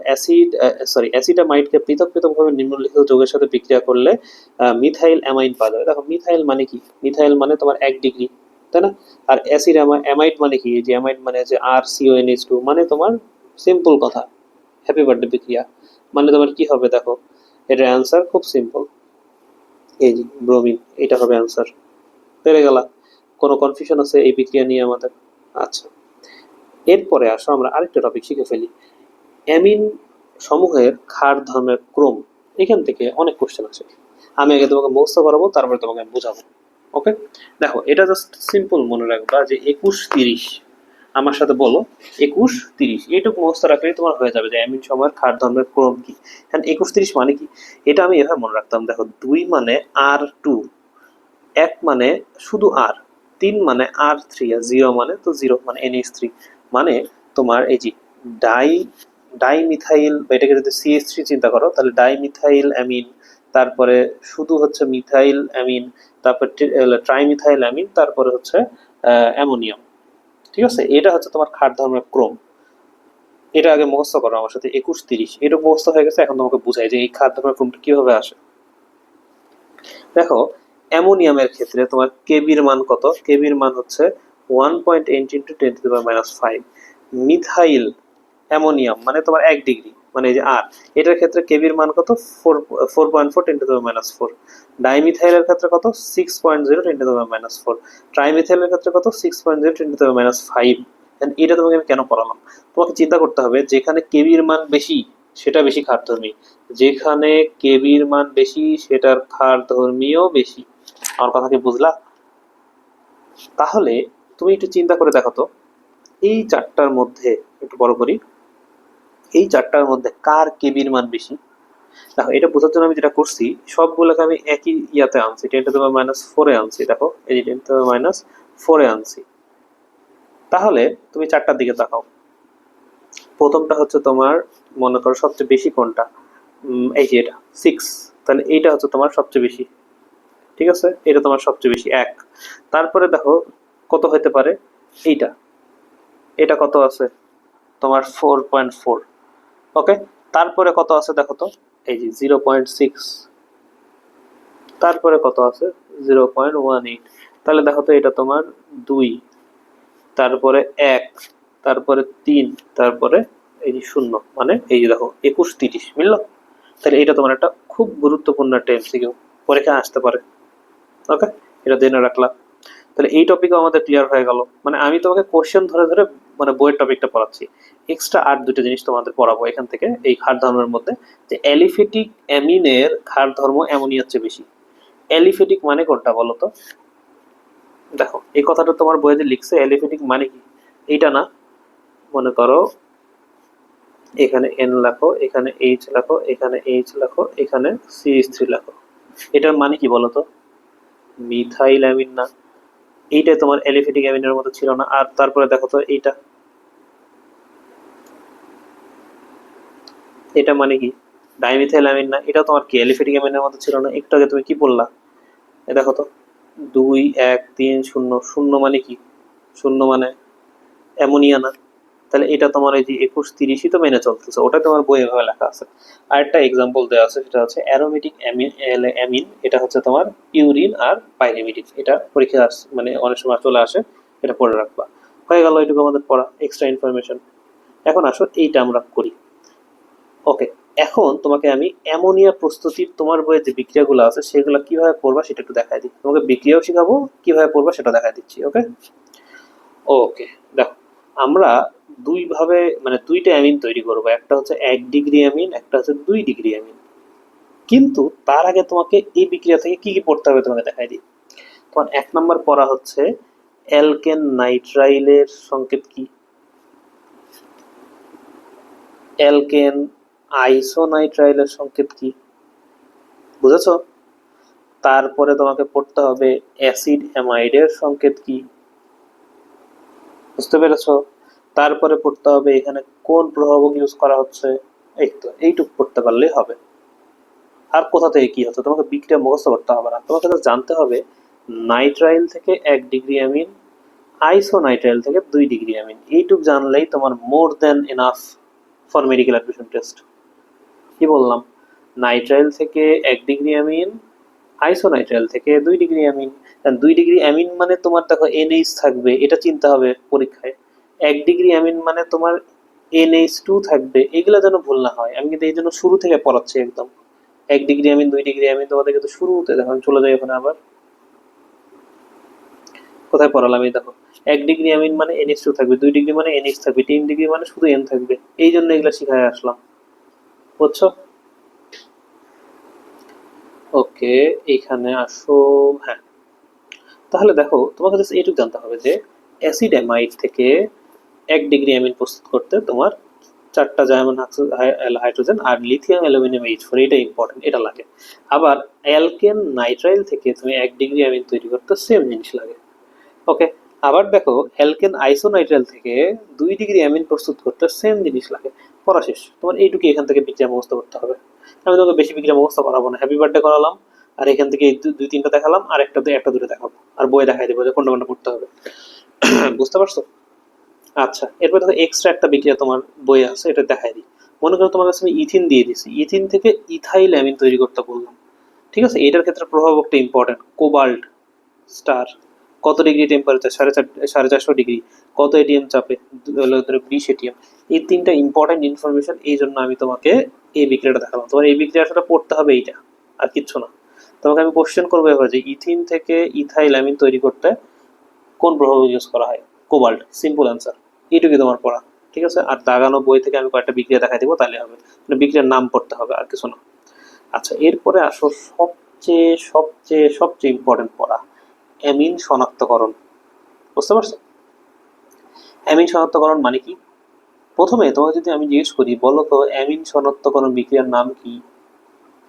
অ্যাসিডামাইডকে পৃথক পৃথকভাবে নিম্নলিখিত যৌগের সাথে বিক্রিয়া করলে মিথাইল অ্যামাইন পাওয়া যাবে। দেখো, মিথাইল মানে কি? মিথাইল মানে তোমার 1 ডিগ্রি, তাই না? আর অ্যাসিড অ্যামাইড মানে কি? এই যে অ্যামাইড মানে যে RCONH2, মানে তোমার সিম্পল কথা, হ্যাপি বার্থডে বিক্রিয়া। মানে তোমার কি হবে দেখো, এটার অ্যান্সার খুব সিম্পল, এই যে ব্রোমিন, এটা হবে অ্যান্সার। পেরে গেলা? কোনো কনফিউশন আছে এই বিক্রিয়া নিয়ে আমাদের? আচ্ছা, এরপরে আসো আমরা আরেকটা টপিক শিখে ফেলি, অ্যামিন সমূহের ক্ষার ধর্মের ক্রম। এখান থেকে অনেক কোশ্চেন আছে, আমি আগে তোমাকে মুখস্থ করাবো, তারপরে তোমাকে আমি বোঝাবো। ওকে, দেখো, এটা জাস্ট সিম্পল মনে রাখবা যে 21-30, আমার সাথে বলো 21-30, এইটুকু মুখস্থ রাখলেই তোমার হয়ে যাবে যে অ্যামিন সমূহের ক্ষার ধর্মের ক্রম কি। হ্যাঁ, 21-30 মানে কি? এটা আমি এভাবে মনে রাখতাম, দেখো, 2 মানে R2, 1 মানে শুধু আর, 3 মানে R3, আর 0 মানে তো 0 মানে NH3। মানে তোমার এই যে ডাই ডাইমিথাইল, এটাকে যদি CH3 চিন্তা করো, তাহলে ডাইমিথাইল অ্যামিন, তারপরে শুধু হচ্ছে মিথাইল অ্যামিন, তারপর ট্রাইমিথাইল অ্যামিন, তারপরে হচ্ছে অ্যামোনিয়াম। ঠিক আছে, এটা হচ্ছে তোমার ক্ষার ধর্মের ক্রম। এটা আগে মুখস্থ করো আমার সাথে, 21-30, এটা মুখস্থ হয়ে গেছে। এখন তোমাকে বুঝাই যে এই ক্ষার ধর্মের ক্রমটা কিভাবে আসে। দেখো, অ্যামোনিয়ামের ক্ষেত্রে তোমার কেবির মান কত? কেবির মান হচ্ছে 1.8 × 10⁻5। মিথাইল অ্যামোনিয়াম মানে তোমার 1 ডিগ্রি, মানে এই যে আর, এটার ক্ষেত্রে কেবির মান কত? 4.4 × 10⁻4। ডাইমিথাইলের ক্ষেত্রে কত? 6.0 × 10⁻4। ট্রাইমিথাইলের ক্ষেত্রে কত? 6.0 × 10⁻5। এটা তোমাকে আমি কেন পড়ালাম? তোমাকে চিন্তা করতে হবে, যেখানে কেবির মান বেশি সেটা বেশি ক্ষারধর্মী, যেখানে কেবির মান বেশি সেটার ক্ষারধর্মীও বেশি। আমার কথা কি বুঝলা? তাহলে তুমি একটু চিন্তা করে দেখো তো, এই চারটার মধ্যে, একটু বড় করি, এই চারটার মধ্যে কার কেবির মান বেশি? দেখো, এটা বোঝার জন্য আমি যেটা করছি, সবগুলোকে আমি একই ইয়াতে আনছি, 10⁻4 আনছি। দেখো, এই যে 10⁻4 আনছি। তাহলে তুমি চারটার দিকে তাকাও। প্রথমটা হচ্ছে তোমার, মনে করো সবচেয়ে বেশি কোনটা? এই যে এটা 6, তাহলে এইটা হচ্ছে তোমার সবচেয়ে বেশি। ঠিক আছে, এটা তোমার সবচেয়ে বেশি 1। তারপরে দেখো কত হতে পারে, এইটা, এটা কত আছে তোমার? 4.4। ওকে, তারপরে কত আছে দেখো তো, এই যে 0.6। তারপরে কত আছে? 0.18। তাহলে দেখো তো, এটা তোমার 2, তারপরে 1, তারপরে 3, তারপরে এই যে 0, মানে এই যে দেখো 21-30 মিললো। তাহলে এটা তোমার একটা খুব গুরুত্বপূর্ণ একটা MCQ, পরীক্ষায় আসতে পারে। ওকে, এটা জেনে রাখলাম। তাহলে এই টপিকও আমাদের ক্লিয়ার হয়ে গেল। মানে আমি তোমাকে কোশ্চেন ধরে ধরে মানে বইয়ের টপিকটা পড়াচ্ছি, এক্সট্রা আর দুটো জিনিস তোমাদের পড়াবো এখান থেকে এই ক্ষার ধর্মের মধ্যে, যে অ্যালিফেটিক অ্যামিনের ক্ষার ধর্ম অ্যামোনিয়ার চেয়ে বেশি। অ্যালিফেটিক মানে কোনটা বলো তো? দেখো এই কথাটা তোমার বইয়ে যে লিখছে, অ্যালিফেটিক মানে কি? এইটা না, মনে করো এখানে এন লেখো, এখানে এইচ লেখো, এখানে এইচ লেখো, এখানে CH3 লেখো, এটার মানে কি বলো তো? মিথাইল অ্যামিন না? এইটাই তোমার অ্যালিফেটিক অ্যামিনের মতো ছিল না? আর তারপরে দেখো তো এইটা, এটা মানে কি? ডাইমিথাইল অ্যামিন না? এটা তোমার কি অ্যালিফেটিক অ্যামিনের মতো ছিল না? একটু আগে তুমি কি বললা? এ দেখো তো, 2 1 3 0 0 মানে কি? শূন্য মানে অ্যামোনিয়া না? তাহলে এটা তোমার এই যে 21 30ই তো মেনে চলতেছে, ওটা তোমার বইয়ে এভাবে লেখা আছে। আরেকটা এক্সাম্পল দেওয়া আছে, সেটা হচ্ছে অ্যারোমেটিক অ্যামিন, এটা হচ্ছে তোমার ইউরিন আর পাইরিমিডিন। এটা পরীক্ষা মানে অনেক সময় চলে আসে, এটা পড়ে রাখবা। হয়ে গেল এটুকু আমাদের পড়া, এক্সট্রা ইনফরমেশন। এখন আসো এইটা আমরা করি। ওকে, এখন তোমাকে আমি অ্যামোনিয়া প্রস্তুতির তোমার বইয়ে যে বিক্রিয়াগুলো আছে সেগুলো কিভাবে পড়বা সেটা একটু দেখাই দিই। তোমাকে বিক্রিয়াও শেখাবো, কিভাবে পড়বা সেটা দেখাই দিচ্ছি। ওকে ওকে, দেখো আমরা ভাবে মানে দুইটা অ্যামিন তৈরি করবো, একটা হচ্ছে 1 ডিগ্রি অ্যামিন, একটা হচ্ছে 2 ডিগ্রি অ্যামিন। কিন্তু তার আগে তোমাকে এই বিক্রিয়া থেকে কি কি পড়তে হবে তোমাকে দেখাই দিই। তোমার 1 নম্বর পড়া হচ্ছে অ্যালকেন নাইট্রাইলের সংকেত কি, অ্যালকেন আইসোনাইট্রাইলের সংকেত কি, বুঝেছো? তারপরে তোমাকে পড়তে হবে অ্যাসিড অ্যামাইডের সংকেত কি, বুঝতে পেরেছো? তারপরে পড়তে হবে এখানে কোন প্রভাবক ইউজ করা হচ্ছে। এই তো এইটুকু পড়তে পারলেই হবে। আর কোথা থেকে কি হচ্ছে তোমাকে বিক্রিয়া মুখস্থ করতে হবে না, তোমাকে জাস্ট জানতে হবে নাইট্রাইল থেকে 1 ডিগ্রি অ্যামিন, আইসোনাইট্রাইল থেকে 2 ডিগ্রি অ্যামিন। এইটুক জানলেই তোমার more then enough for medical admission test. কি বললাম? নাইট্রাইল থেকে 1 ডিগ্রি অ্যামিন, আইসোনাইট্রাইল থেকে 2 ডিগ্রি অ্যামিন। 2 ডিগ্রি অ্যামিন মানে তোমার দেখো NH থাকবে, এটা চিন্তা হবে পরীক্ষায়। 1 ডিগ্রি অ্যামিন মানে তোমার NH2 থাকবে, এগুলো যেন ভুল না হয়। আমি কিন্তু এই জন্য শুরু থেকে পড়াচ্ছি একদম। 1 ডিগ্রি অ্যামিন, 2 ডিগ্রি অ্যামিন তোমাদের কিন্তু শুরুতে, দেখো আমি চলে যাই ওখানে আবার। কোথায় পড়ালাম? এই দেখো, 1 ডিগ্রি অ্যামিন মানে NH2 থাকবে, 2 ডিগ্রি মানে NH থাকবে, 3 ডিগ্রি মানে শুধু N থাকবে। এই জন্য এগুলো শিখায় আসলাম, বুঝছো? ওকে, এইখানে আসো। হ্যাঁ, তাহলে দেখো তোমাকে জাস্ট এইটুকু জানতে হবে যে অ্যাসিড অ্যামাইড থেকে 1 ডিগ্রি অ্যামিন প্রস্তুত করতে তোমার 4টা জার্মান হাইড্রোজেন আর লিথিয়াম অ্যালুমিনিয়াম H4, এটা ইম্পর্টেন্ট, এটা লাগে। আবার অ্যালকেন নাইট্রাইল থেকে তুমি 1 ডিগ্রি অ্যামিন তৈরি করতে সেম জিনিস লাগে। ওকে, আবার দেখো অ্যালকেন আইসোনাইট্রাইল থেকে 2 ডিগ্রি অ্যামিন প্রস্তুত করতে সেম জিনিস লাগে। পড়া শেষ তোমার, এইটুকু এখান থেকে বিক্রিয়া মুখস্থ করতে হবে। আমি তোমাকে বেশি বিক্রিয়া মুখস্থ করাবো না, হ্যাপি বার্থডে করালাম, আর এখান থেকে এই 2 3টা দেখালাম, আর একটা দুটো দেখাবো, আর বই দেখাই দেবো যে কোনটা কোনটা পড়তে হবে। বুঝতে পারছো? আচ্ছা, এরপর দেখো এক্সট্রা একটা বিক্রিয়া তোমার বইয়ে আছে, এটা দেখাই দিই। মনে করো তোমার কাছে আমি ইথিন দিয়ে দিছি, ইথিন থেকে ইথাইল অ্যামিন তৈরি করতে বললাম। ঠিক আছে, এটার ক্ষেত্রে প্রভাবকটা ইম্পর্টেন্ট। কোবাল্ট স্টার, কত ডিগ্রি টেম্পারেচার? 450 ডিগ্রি। কত এটিএম চাপে? 20 এটিএম। এই 3টা ইম্পর্টেন্ট ইনফরমেশন, এই জন্য আমি তোমাকে এই বিক্রিয়াটা দেখালাম। তোমার এই বিক্রিয়া আসলে পড়তে হবে এইটা, আর কিচ্ছু না। তোমাকে আমি কোশ্চেন করবো এভাবে যে ইথিন থেকে ইথাইল অ্যামিন তৈরি করতে কোন প্রভাবক ইউজ করা হয়? Cobalt, simple answer. এইটুকুই তোমার পড়া। ঠিক আছে, আর দাগানো বই থেকে আমি কয়েকটা বিক্রিয়া দেখাই দিব, তাহলে হবে। মানে বিক্রিয়ার নাম পড়তে হবে, আর কিছু না। আচ্ছা, এরপরে আসো সবচেয়ে সবচেয়ে সবচেয়ে ইম্পর্টেন্ট পড়া, অ্যামিন শনাক্তকরণ। বুঝতে পারছো? অ্যামিন শনাক্তকরণ মানে কি? প্রথমে তোমাকে যদি আমি জিজ্ঞেস করি বলো তো অ্যামিন শনাক্তকরণ বিক্রিয়ার নাম কি,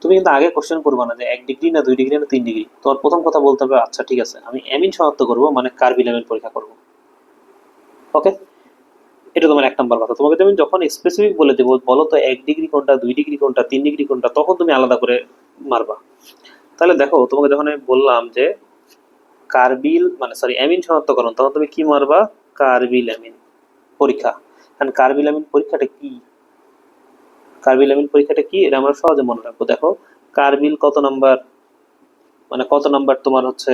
তুমি কিন্তু আগে কোশ্চেন করবে না যে 1 ডিগ্রি না 2 ডিগ্রি না 3 ডিগ্রি। তোমার প্রথম কথা বলতে হবে আচ্ছা ঠিক আছে আমি অ্যামিন শনাক্ত করবো মানে কার্বিল অ্যামিন পরীক্ষা করবো। ওকে, এটা তোমার 1 নম্বর কথা। তোমাকে আমি যখন স্পেসিফিক বলে দেবো বলো তো 1 ডিগ্রি কোনটা, 2 ডিগ্রি কোনটা, 3 ডিগ্রি কোনটা, তখন তুমি আলাদা করে মারবা। তাহলে দেখো তোমাকে যখন আমি বললাম যে কার্বিল মানে সরি অ্যামিন শনাক্তকরণ, তখন তুমি কি মারবা? কার্বিল অ্যামিন পরীক্ষা। কারণ কার্বিল অ্যামিন পরীক্ষাটা কি, কার্বিল অ্যামিন পরীক্ষাটা কি এটা আমরা সহজে মনে রাখবো। দেখো কার্বিল কত নাম্বার, মানে কত নাম্বার তোমার হচ্ছে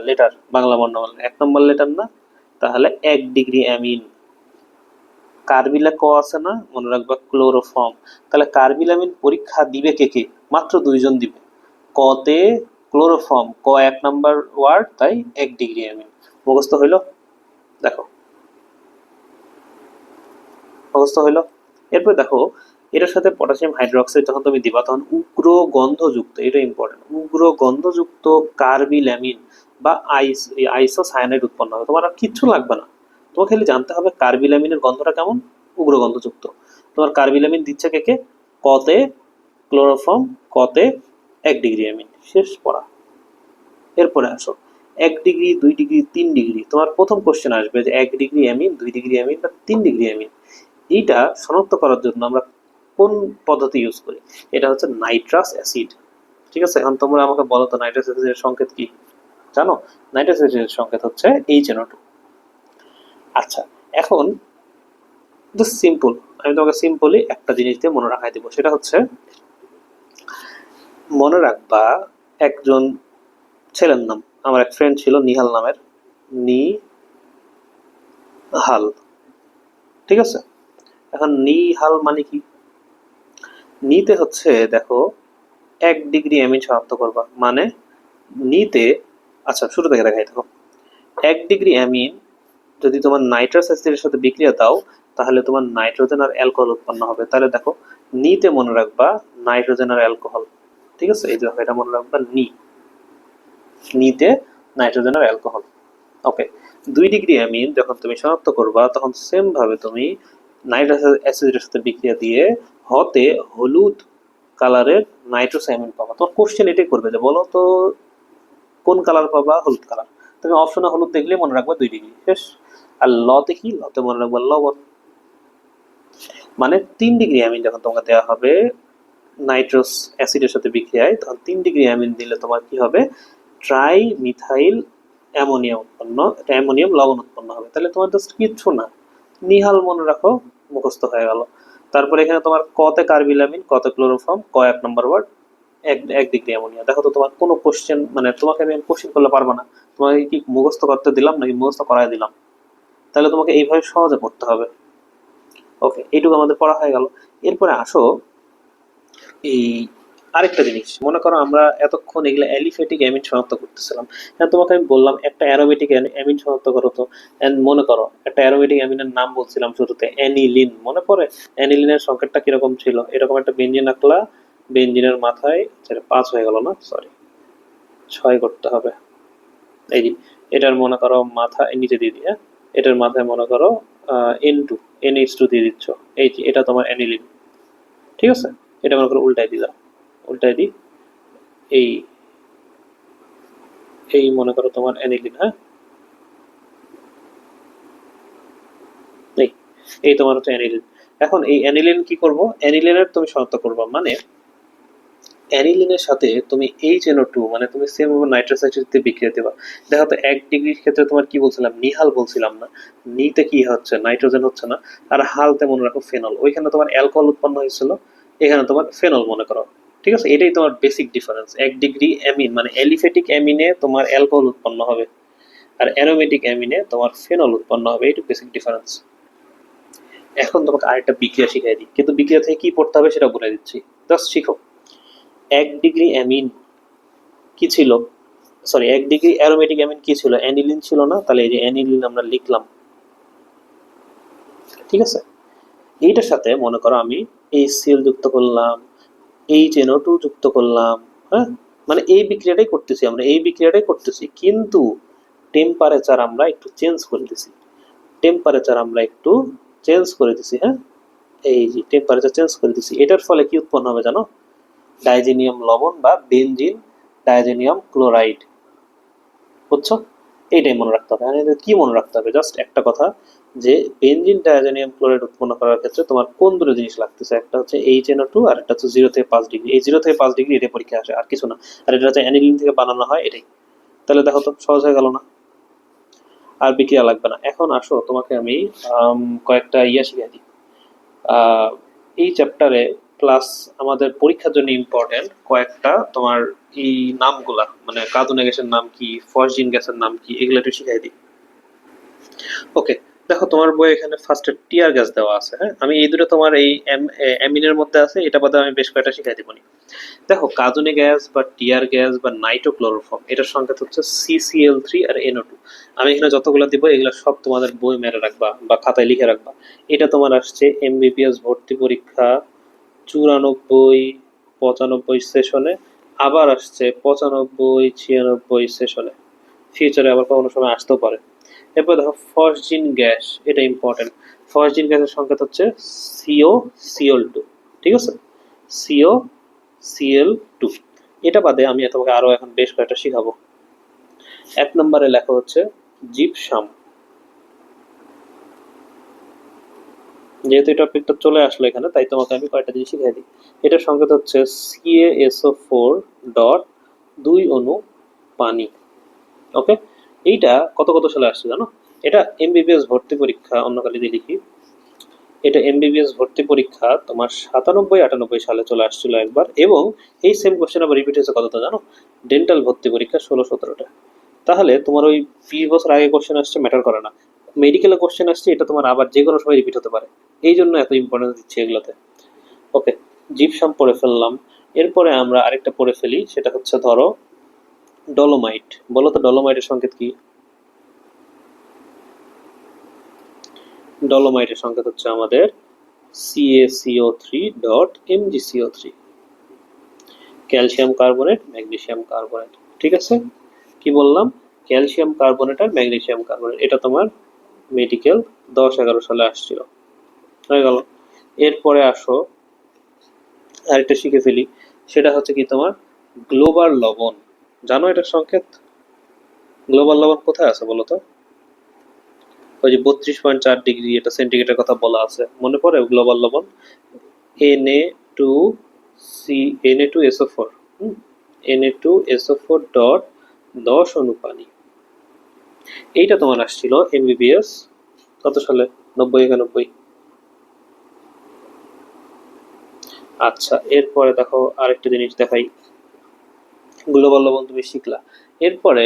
লেটার, বাংলা বর্ণমালা 1 নম্বর লেটার না? তাহলে 1 ডিগ্রি অ্যামিন। কার্বিলে ক আছে না, মনে রাখবা ক্লোরোফর্ম। তাহলে কার্বিল অ্যামিন পরীক্ষা দিবে কে কে? মাত্র 2জন দিবে। কতে ক্লোরোফর্ম, ক 1 নম্বর ওয়ার্ড, তাই 1 ডিগ্রি অ্যামিন। মুখস্থ হইলো? দেখো মুখস্থ হইলো। এরপর দেখো এটার সাথে পটাশিয়াম হাইড্রোক্সাইড যখন তুমি দিবা তখন উগ্র গন্ধযুক্ত, এটা ইম্পর্টেন্ট, উগ্র গন্ধযুক্ত কার্বিলামিন বা আইসোসায়ানাইড উৎপন্ন হবে। তোমার আর কিচ্ছু লাগবে না, তোমাকে খালি জানতে হবে কার্বিলামিনের গন্ধটা কেমন, উগ্র গন্ধযুক্ত। তোমার কার্বিলামিন দিচ্ছে কে কে? কতে ক্লোরোফর্ম, কতে 1 ডিগ্রি অ্যামিন। শেষ পড়া। এরপরে আসো 1 ডিগ্রি, 2 ডিগ্রি, 3 ডিগ্রি। তোমার প্রথম কোশ্চেন আসবে যে 1 ডিগ্রি অ্যামিন, 2 ডিগ্রি অ্যামিন বা 3 ডিগ্রি অ্যামিন, এইটা শনাক্ত করার জন্য আমরা কোন পদ্ধতি ইউজ করি? এটা হচ্ছে নাইট্রাস অ্যাসিড। ঠিক আছে, এখন তোমরা আমাকে বলো তো নাইট্রাস অ্যাসিডের সংকেত কি জানো? নাইট্রাস অ্যাসিডের সংকেত হচ্ছে HNO2। আচ্ছা, এখন জাস্ট সিম্পল, আমি তোমাকে সিম্পলি একটা জিনিস দিয়ে মনে রাখাই দেবো, সেটা হচ্ছে মনে রাখবা একজন ছেলের নাম, আমার এক ফ্রেন্ড ছিল নিহাল নামের, নিহাল। ঠিক আছে, এখন নিহাল মানে কি? নিতে হচ্ছে দেখো 1 ডিগ্রি অ্যামিন শনাক্ত করবা, মানে নিতে, আচ্ছা শুরু থেকে দেখাই দেখো, 1 ডিগ্রি অ্যামিন যদি তোমার নাইট্রাস অ্যাসিডের সাথে বিক্রিয়া দাও তাহলে তোমার নাইট্রোজেন আর অ্যালকোহল উৎপন্ন হবে। তাহলে দেখো নিতে মনে রাখবা নাইট্রোজেন আর অ্যালকোহল। ঠিক আছে, এই দেখো এটা মনে রাখবা নিতে নাইট্রোজেন আর অ্যালকোহল। ওকে, 2 ডিগ্রি অ্যামিন যখন তুমি শনাক্ত করবা তখন সেম ভাবে তুমি নাইট্রাস অ্যাসিডের সাথে বিক্রিয়া দিয়ে হতে হলুদ কালারের নাইট্রোস অ্যামিন পাবা। তোমার কোশ্চেন এটাই করবে যে বলো তো কোন কালার পাবা? হলুদ কালার। তুমি অপশনে হলুদ দেখলে মনে রাখবা 2 ডিগ্রি, শেষ। আর লতে কি? লতে মনে রাখবা লবণ। মানে 3 ডিগ্রি অ্যামিন যখন তোমাকে দেওয়া হবে নাইট্রোস অ্যাসিডের সাথে বিক্রিয়ায়, তখন 3 ডিগ্রি অ্যামিন দিলে তোমার কি হবে? ট্রাই মিথাইল অ্যামোনিয়াম উৎপন্ন, অ্যামোনিয়াম লবণ উৎপন্ন হবে। তাহলে তোমার জাস্ট কিচ্ছু না, নিহাল মনে রাখো, মুখস্থ হয়ে গেল। তারপরে এখানে তোমার কতে কার্বিলামিন, কতে ক্লোরোফর্ম, 1 নম্বর ওয়ার্ড 1 ডিগ্রি অ্যামোনিয়া। দেখো তো তোমার কোনো কোশ্চেন, মানে তোমাকে আমি কোশ্চেন করলে পারবা না, তোমাকে কি মুখস্থ করতে দিলাম নাকি মুখস্থ করাই দিলাম? তাহলে তোমাকে এইভাবে সহজে পড়তে হবে। ওকে, এইটুকু আমাদের পড়া হয়ে গেল। এরপরে আসো এই আরেকটা জিনিস, মনে করো আমরা এতক্ষণ এগুলো অ্যালিফ্যাটিক অ্যামিন শনাক্ত করতেছিলাম, হ্যাঁ তোমাকে আমি বললাম একটা অ্যারোমেটিক অ্যামিন শনাক্ত করো তো। এন্ড মনে করো একটা অ্যারোমেটিক অ্যামিনের নাম বলছিলাম শুরুতে অ্যানিলিন, মনে পড়ে? অ্যানিলিনের সংকেতটা কিরকম ছিল? এরকম একটা বেঞ্জিন আঁকলা, বেঞ্জিনের মাথায় 5 হয়ে গেল না, সরি 6 করতে হবে। এই যে এটার মনে করো মাথা নিচে দিয়ে দিয়ে, এটার মাথায় মনে করো N2, NH2 দিয়ে দিচ্ছ। এই যে এটা তোমার অ্যানিলিন। ঠিক আছে, এটা মনে করো উল্টাই দিলাম, উল্টাই দিই, এই এই মনে করো তোমার অ্যানিলিন। হ্যাঁ, এই এই তোমার হচ্ছে অ্যানিলিন। এখন এই অ্যানিলিন কি করব? অ্যানিলিনের তুমি শনাক্ত করবা, মানে অ্যানিলিনের সাথে তুমি HNO2 মানে তুমি সেম নাইট্রাস অ্যাসিড দিয়ে বিক্রিয়া দেবা। দেখো তো 1 ডিগ্রির ক্ষেত্রে তোমার কি বলছিলাম? নিহাল বলছিলাম না? নিতে কি হচ্ছে? নাইট্রোজেন হচ্ছে না। আর হালতে মনে রাখো ফেনল, ওইখানে তোমার অ্যালকোহল উৎপন্ন হয়েছিল, এখানে তোমার ফেনল মনে করো। ঠিক আছে, এটাই তোমার বেসিক ডিফারেন্স। 1 ডিগ্রি অ্যামিন মানে অ্যালিফ্যাটিক অ্যামিনে তোমার অ্যালকোহল উৎপন্ন হবে, আর অ্যারোমেটিক অ্যামিনে তোমার ফেনল উৎপন্ন হবে, এইটুকু বেসিক ডিফারেন্স। এখন তোমাকে আরেকটা বিক্রিয়া শিখাই দিই, কিন্তু বিক্রিয়া থেকে কি পড়তে হবে সেটা বলে দিচ্ছি, জাস্ট শিখো। 1 ডিগ্রি অ্যামিন কি ছিল? সরি, 1 ডিগ্রি অ্যারোমেটিক অ্যামিন কি ছিল? অ্যানিলিন ছিল না? তাহলে এই যে অ্যানিলিন আমরা লিখলাম। ঠিক আছে, এইটার সাথে মনে করো আমি HCl যুক্ত করলাম, HNO2 যুক্ত করলাম। হ্যাঁ, মানে এই বিক্রিয়াটাই করতেছি আমরা, এই বিক্রিয়াটাই করতেছি, কিন্তু টেম্পারেচার আমরা একটু চেঞ্জ করে দিছি। টেম্পারেচার আমরা একটু চেঞ্জ করে দিছি। হ্যাঁ, এই যে টেম্পারেচার চেঞ্জ করে দিছি, এটার ফলে কি উৎপন্ন হবে জানো? ডাইজেনিয়াম লবণ বা বেনজিন ডাইজেনিয়াম ক্লোরাইড। বুঝছো? এইটাই মনে রাখতে হবে। এখানে কি মনে রাখতে হবে? জাস্ট একটা কথা, যে বেনজিন ডাইজেনিয়াম ক্লোরাইড উৎপন্ন করার ক্ষেত্রে তোমার কোন দুটো জিনিস লাগতেছে? একটা হচ্ছে HNO2 আর একটা হচ্ছে 0 থেকে 5 ডিগ্রি। এই 0 থেকে 5 ডিগ্রি এটা পরীক্ষা আসে, আর কিছু না। আর এটা হচ্ছে অ্যানিলিন থেকে বানানো হয়, এটাই। তাহলে দেখো তো সহজ হয়ে গেল না? আর বিক্রিয়া লাগবে না। এখন আসো তোমাকে আমি কয়েকটা শিখিয়ে দিই। আহ, এই চ্যাপ্টারে প্লাস আমাদের পরীক্ষার জন্য ইম্পর্টেন্ট কয়েকটা তোমার এই নামগুলা, মানে কার্বনিক গ্যাসের নাম কি, ফসজিন গ্যাসের নাম কি, এগুলো একটু শিখাই দিই। ওকে, দেখো তোমার বই এখানে ফার্স্টে টিয়ার গ্যাস দেওয়া আছে, হ্যাঁ আমি এই দুটো তোমার এই অ্যামিনের মধ্যে আছে, এটা বাদে আমি বেশ কয়েকটা শিখাই দিব নি। দেখো কার্বনিক গ্যাস বা টিয়ার গ্যাস বা নাইট্রোক্লোরোফর্ম এটার সংকেত হচ্ছে CCl3 আর NO2। আমি এখানে যতগুলো দিব এগুলো সব তোমাদের বই মেরে রাখবা বা খাতায় লিখে রাখবা। এটা তোমার আসছে MBBS ভর্তি পরীক্ষা 94 95 সেশনে, আবার আসছে 95 96 সেশনে, ফিউচারে আবার কোনো সময় আসতেও পারে। এরপর দেখো ফসজিন গ্যাস, এটা ইম্পর্টেন্ট। ফসজিন গ্যাসের সংকেত হচ্ছে COCl2, ঠিক আছে, COCl2। এটা বাদে আমি তোমাকে আরো এখন বেশ কয়েকটা শিখাবো। 1 নম্বরে লেখা হচ্ছে জিপসাম। যেহেতু এই টপিকটা চলে আসলো এখানে, তাই তোমাকে আমি কয়েকটা জিনিস শিখাই দিই। এটার সংকেত হচ্ছে CaSO4.2 পানি। ওকে, এইটা কত কত সালে আসছে জানো? এটা এমবিবিএস ভর্তি পরীক্ষা, অন্য কালি দিয়ে লিখি, এটা এমবিবিএস ভর্তি পরীক্ষা তোমার 97 98 সালে চলে আসছিল একবার, এবং এই সেম কোশ্চেন আবার রিপিট হয়েছে কতটা জানো? ডেন্টাল ভর্তি পরীক্ষা 16 17টা। তাহলে তোমার ওই 20 বছর আগে কোশ্চেন আসছে ম্যাটার করে না, মেডিকেলে কোশ্চেন আসছে, এটা তোমার আবার যে কোনো সময় রিপিট হতে পারে, এই জন্য এত ইম্পর্টেন্স দিচ্ছে এগুলোতে। ওকে, জিপসাম পড়ে ফেললাম। এরপরে আমরা আরেকটা পড়ে ফেলি, সেটা হচ্ছে ধরো ডলোমাইট। বলো তো ডলোমাইটের সংকেত কি? ডলোমাইটের সংকেত হচ্ছে আমাদের CaCO3.MgCO3। Calcium carbonate, magnesium carbonate, ঠিক আছে। কি বললাম? ক্যালসিয়াম কার্বনেট আর ম্যাগনেসিয়াম কার্বনেট, এটা তোমার মেডিকেল 10 11 সালে আসছিল, হয়ে গেল। এরপরে আসো আরেকটা শিখে ফেলি, সেটা হচ্ছে কি তোমার গ্লোবাল লবণ। জানো এটার সংকেত? গ্লোবাল লবণ কোথায় আছে বলো তো? ওই যে 32.4 ডিগ্রি এটা সেন্টিগ্রেডের কথা বলা আছে, মনে পড়ে গ্লোবাল লবণ? Na2SO4, Na2SO4.10 এইটা তোমার আসছিল এমবিবিএস কত সালে? 90 91। আচ্ছা, এরপরে দেখো আরেকটা জিনিস দেখাই। গ্লোবাল লবণ তুমি শিখলা, এরপরে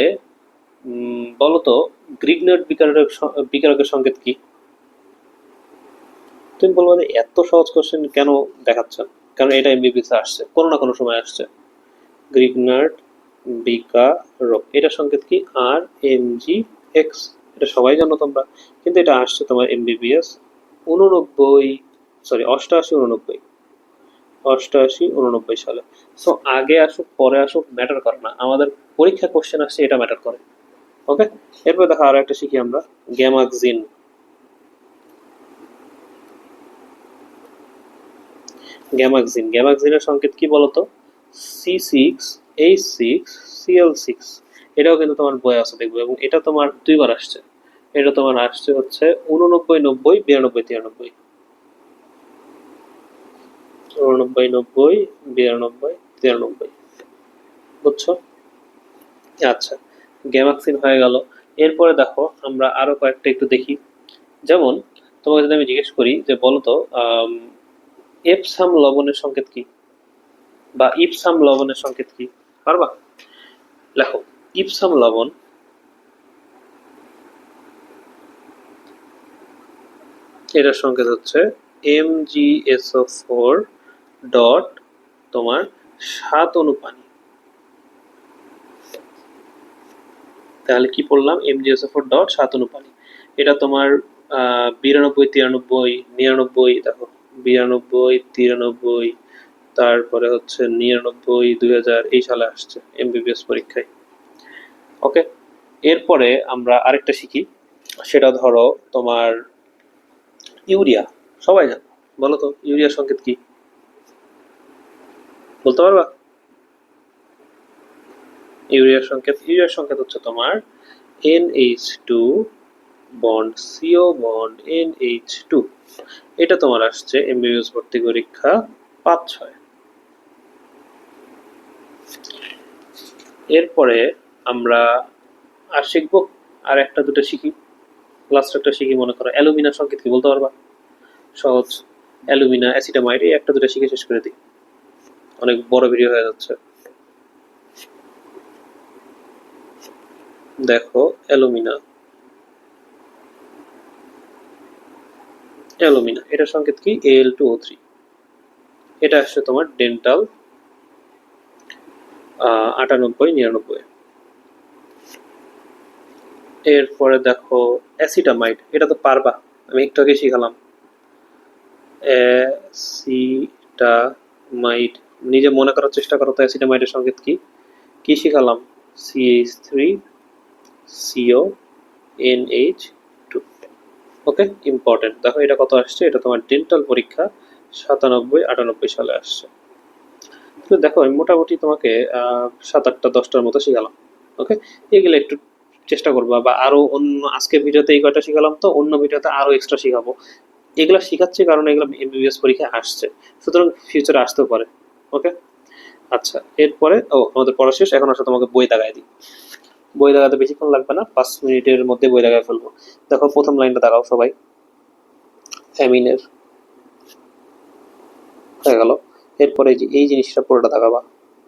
বলো তো গ্রিগনার্ড বিকারকের সংকেত কি? তুমি বলবো যে এত সহজ কোশ্চেন কেন দেখাচ্ছেন, কারণ এটা এমবিবিএস আসছে, কোনো না কোনো সময় আসছে। গ্রিগনার্ড বিকারক, এটা সংকেত কি? RMGX। এটা সবাই জানো তোমরা, কিন্তু এটা আসছে তোমার এমবিবিএস 89, সরি 88 89, 88 89 সালে। সো আগে আসুক পরে আসুক ম্যাটার করে না, আমাদের পরীক্ষা কোশ্চেন আসছে এটা ম্যাটার করে। ওকে, এরপর দেখো আরো একটা শিখি আমরা, গ্যামাক্সিন। গ্যামাক্সিনের সংকেত কি বলতো? C6H6Cl6। এটাও কিন্তু তোমার বই আছে দেখবে, এবং এটা তোমার 2 বার আসছে। এটা তোমার আসছে হচ্ছে 89 90 92 93। 89 90 92 93, বুঝছো? আচ্ছা, গ্যামাক্সিন হয়ে গেল। এরপরে দেখো আমরা আরো কয়েকটা একটু দেখি। যেমন তোমাকে যদি আমি জিজ্ঞেস করি যে বলতো এপসাম লবণের সংকেত কি, বা ইপসাম লবণের সংকেত কি, পারবা? লেখো ইপসাম লবণ, এটার সংকেত হচ্ছে MgSO4 ডট তোমার 7 অনুপানি। তাহলে কি পড়লাম? MgSO4.7 অনুপানি। এটা তোমার 92 93 99, দেখো 92 93, তারপরে হচ্ছে 99 2000 এই সালে আসছে এমবিবিএস পরীক্ষায়। ওকে, এরপরে আমরা আরেকটা শিখি, সেটা ধরো তোমার ইউরিয়া। সবাই জানো, বলো তো ইউরিয়া সংকেত কি, বলতে পারবা? ইউরিয়ার সংকেত হচ্ছে তোমার NH2 bond CO bond NH2। এটা তোমার আসছে এমবিবিএস ভর্তি পরীক্ষা 5 6। এরপরে আমরা আর শিখবো, আর একটা দুটো শিখি, লাস্ট একটা শিখি। মনে করো অ্যালুমিনার সংকেত কি, বলতে পারবা? সহজ, অ্যালুমিনা অ্যাসিটামাইড, এই একটা দুটো শিখে শেষ করে দিই, অনেক বড় ভিডিও হয়ে যাচ্ছে। দেখো অ্যালুমিনা, অ্যালুমিনা, এটার সংকেত কি Al2O3। এটা আসছে তোমার ডেন্টাল 98-99। এরপরে দেখো অ্যাসিটামাইড, এটা তো পারবা, আমি একটু আগে শিখালাম। অ্যাসিটামাইড, নিজে মনে করার চেষ্টা করো তো অ্যাসিটামাইডের সংকেত কি। কি শিখালাম? CH3CONH2। ওকে, ইম্পর্টেন্ট। দেখো এটা কত আসছে, এটা তোমার ডেন্টাল পরীক্ষা 97-98 সালে আসছে। তো দেখো আমি মোটামুটি তোমাকে 7, 8, 10টার মতো শিখালাম। ওকে, এগুলো একটু চেষ্টা করবা, বা আরো অন্য, আজকের ভিডিওতে এই কয়টা শিখালাম, তো অন্য ভিডিওতে আরো এক্সট্রা শিখাবো। এগুলা শিখাচ্ছি কারণ এগুলো এমবিবিএস পরীক্ষায় আসছে, সুতরাং ফিউচারে আসতেও পারে। ওকে, আচ্ছা, এরপরে আমাদের পড়া শেষ, এখন আসলে তোমাকে বই দাগায় দিই। বই দাগাতে বেশিক্ষণ লাগবে না, 5 মিনিটের মধ্যে বই দাগায় ফেলবো। দেখো প্রথম লাইনটা দাগাও সবাই, অ্যামিনের হয়ে গেল। এরপরে এই জিনিসটা পুরোটা দাগাবা,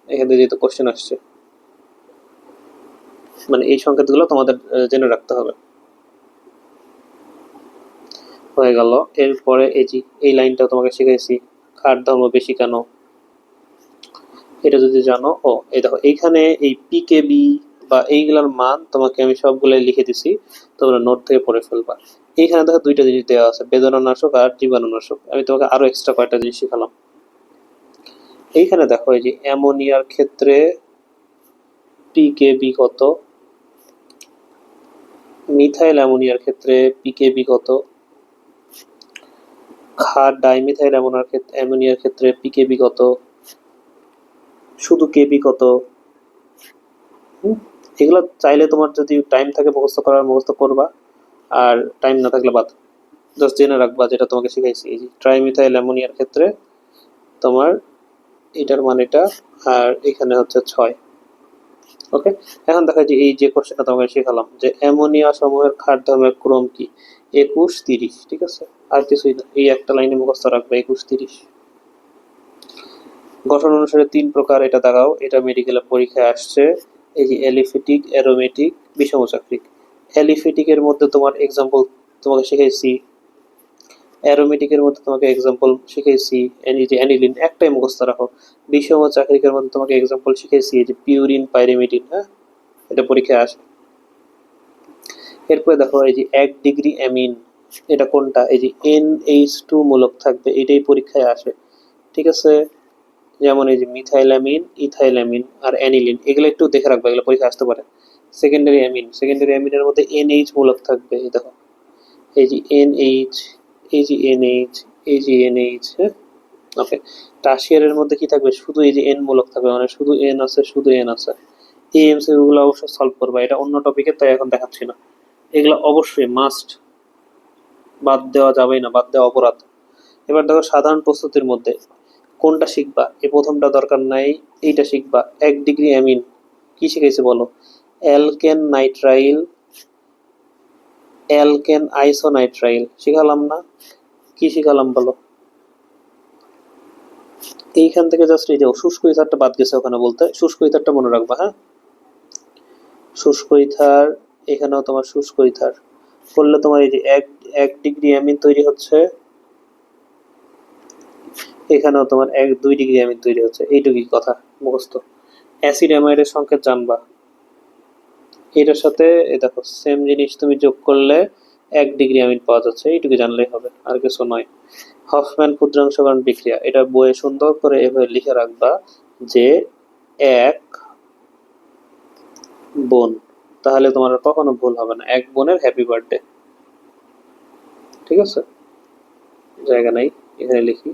এখানে যেহেতু কোশ্চেন আসছে, মানে এই সংকেতগুলো তোমাদের জেনে রাখতে হবে। হয়ে গেল। এরপরে এই লাইনটাও তোমাকে শিখাইছি, কার ধর্ম বেশি কেন, এটা যদি জানো। এই দেখো এইখানে এই পিকেবি বা এইগুলার মান তোমাকে আমি সবগুলাই লিখে দিছি, তোমরা নোট থেকে পড়ে ফেলবা। এইখানে দেখো দুইটা জিনিস দেওয়া আছে, বেদনানাশক আর জীবাণুনাশক। আমি তোমাকে আরো এক্সট্রা কয়েকটা জিনিস শিখালাম। এইখানে দেখো এই যে অ্যামোনিয়ার ক্ষেত্রে পিকেবি কত, মিথাইল অ্যামোনিয়ার ক্ষেত্রে পিকেবি কত, ক্ষার ডাইমিথাইল অ্যামোনিয়ার ক্ষেত্রে পিকেবি কত, শুধু কেবি কত। এগুলো চাইলে তোমার যদি টাইম থাকে মুখস্থ করার, মুখস্থ করবা, আর টাইম না থাকলে বাদ, জাস্ট জেনে রাখবা যেটা তোমাকে শিখাইছি। এই যে ট্রাইমিথাইল অ্যামোনিয়ার ক্ষেত্রে তোমার এটার মান এটা, আর এখানে হচ্ছে 6। ওকে, এখন দেখা যায় এই যে কোশ্চেনটা তোমাকে শিখালাম, যে অ্যামোনিয়া সমূহের ক্ষার ধর্মের ক্রম কি, 21-30। ঠিক আছে, আর কিছুই না, এই একটা লাইনে মুখস্থ রাখবে 21-30। গঠন অনুসারে 3 প্রকার, এটা দেখাও, এটা মেডিকেলের পরীক্ষায় আসছে। এই যে অ্যালিফেটিক, অ্যারোমেটিক, বিষমচাক্রিক। অ্যালিফেটিকের মধ্যে তোমার এক্সাম্পল তোমাকে শিখাইছি, অ্যারোমেটিকের মধ্যে তোমাকে এক্সাম্পল শিখাইছি এই যে অ্যানিলিন, একটাই মুখস্থ রাখো। বিষমচাক্রিকের মধ্যে তোমাকে এক্সাম্পল শিখাইছি এই যে পিউরিন, পাইরিমিডিন। হ্যাঁ, এটা পরীক্ষায় আসে। এরপরে দেখো এই যে 1 ডিগ্রি অ্যামিন, এটা কোনটা, এই যে NH2 মূলক থাকবে, এটাই পরীক্ষায় আসে। ঠিক আছে, যেমন এই যে মিথাইলামিন, ইথাইলামিন আর অ্যানিলিন, এগুলো একটু দেখে রাখবে, এগুলো পরীক্ষা আসতে পারে। সেকেন্ডারি অ্যামিনের মধ্যে NH মূলক থাকবে, এই দেখো এই যে NH, এই যে NH, এই যে NH। হ্যাঁ, ওকে। টার্সিয়ারের মধ্যে কি থাকবে, শুধু এই যে N মূলক থাকবে, মানে শুধু N আছে, শুধু N আছে। এই এমসিকিউ গুলো অবশ্যই সলভ করবা, এটা অন্য টপিকে, তাই এখন দেখাচ্ছি না। এগুলো অবশ্যই মাস্ট, বাদ দেওয়া যাবেই না, বাদ দেওয়া অপরাধ। এবার দেখো সাধারণ প্রস্তুতির মধ্যে কোনটা শিখবা, এই প্রথমটা দরকার নাই, এইটা শিখবা। 1 ডিগ্রি অ্যামিন কি শিখাইছে বলো, অ্যালকেন নাইট্রাইল, অ্যালকেন আইসোনাইট্রাইল শিখালাম না? কি শিখালাম বলো? এইখান থেকে জাস্ট এই যে শুষ্ক ইথারটা বাদ গেছে ওখানে বলতে, শুষ্ক ইথারটা মনে রাখবা। হ্যাঁ, শুষ্ক ইথার, এখানেও তোমার শুষ্ক ইথার করলে তোমার এই যে এক 1 ডিগ্রি অ্যামিন তৈরি হচ্ছে, এখানেও তোমার 2 ডিগ্রি অ্যামিন তৈরি হচ্ছে। এইটুকুই কথা মুখস্থ। অ্যাসিড অ্যামাইডের সংকেত জানবা, এটার সাথে দেখো সেম জিনিস তুমি যোগ করলে 1 ডিগ্রি অ্যামিন পাওয়া যাচ্ছে, এইটুকু জানলেই হবে, আর কিছু নয়। হফম্যান ক্ষুদ্রাংশকরণ বিক্রিয়া, এটা বইয়ে সুন্দর করে এভাবে লিখে রাখবা যে 1 বোন, তাহলে তোমার কখনো ভুল হবে না। 1 বোনের হ্যাপি বার্থডে। ঠিক আছে, জায়গা নাই, এখানে লিখি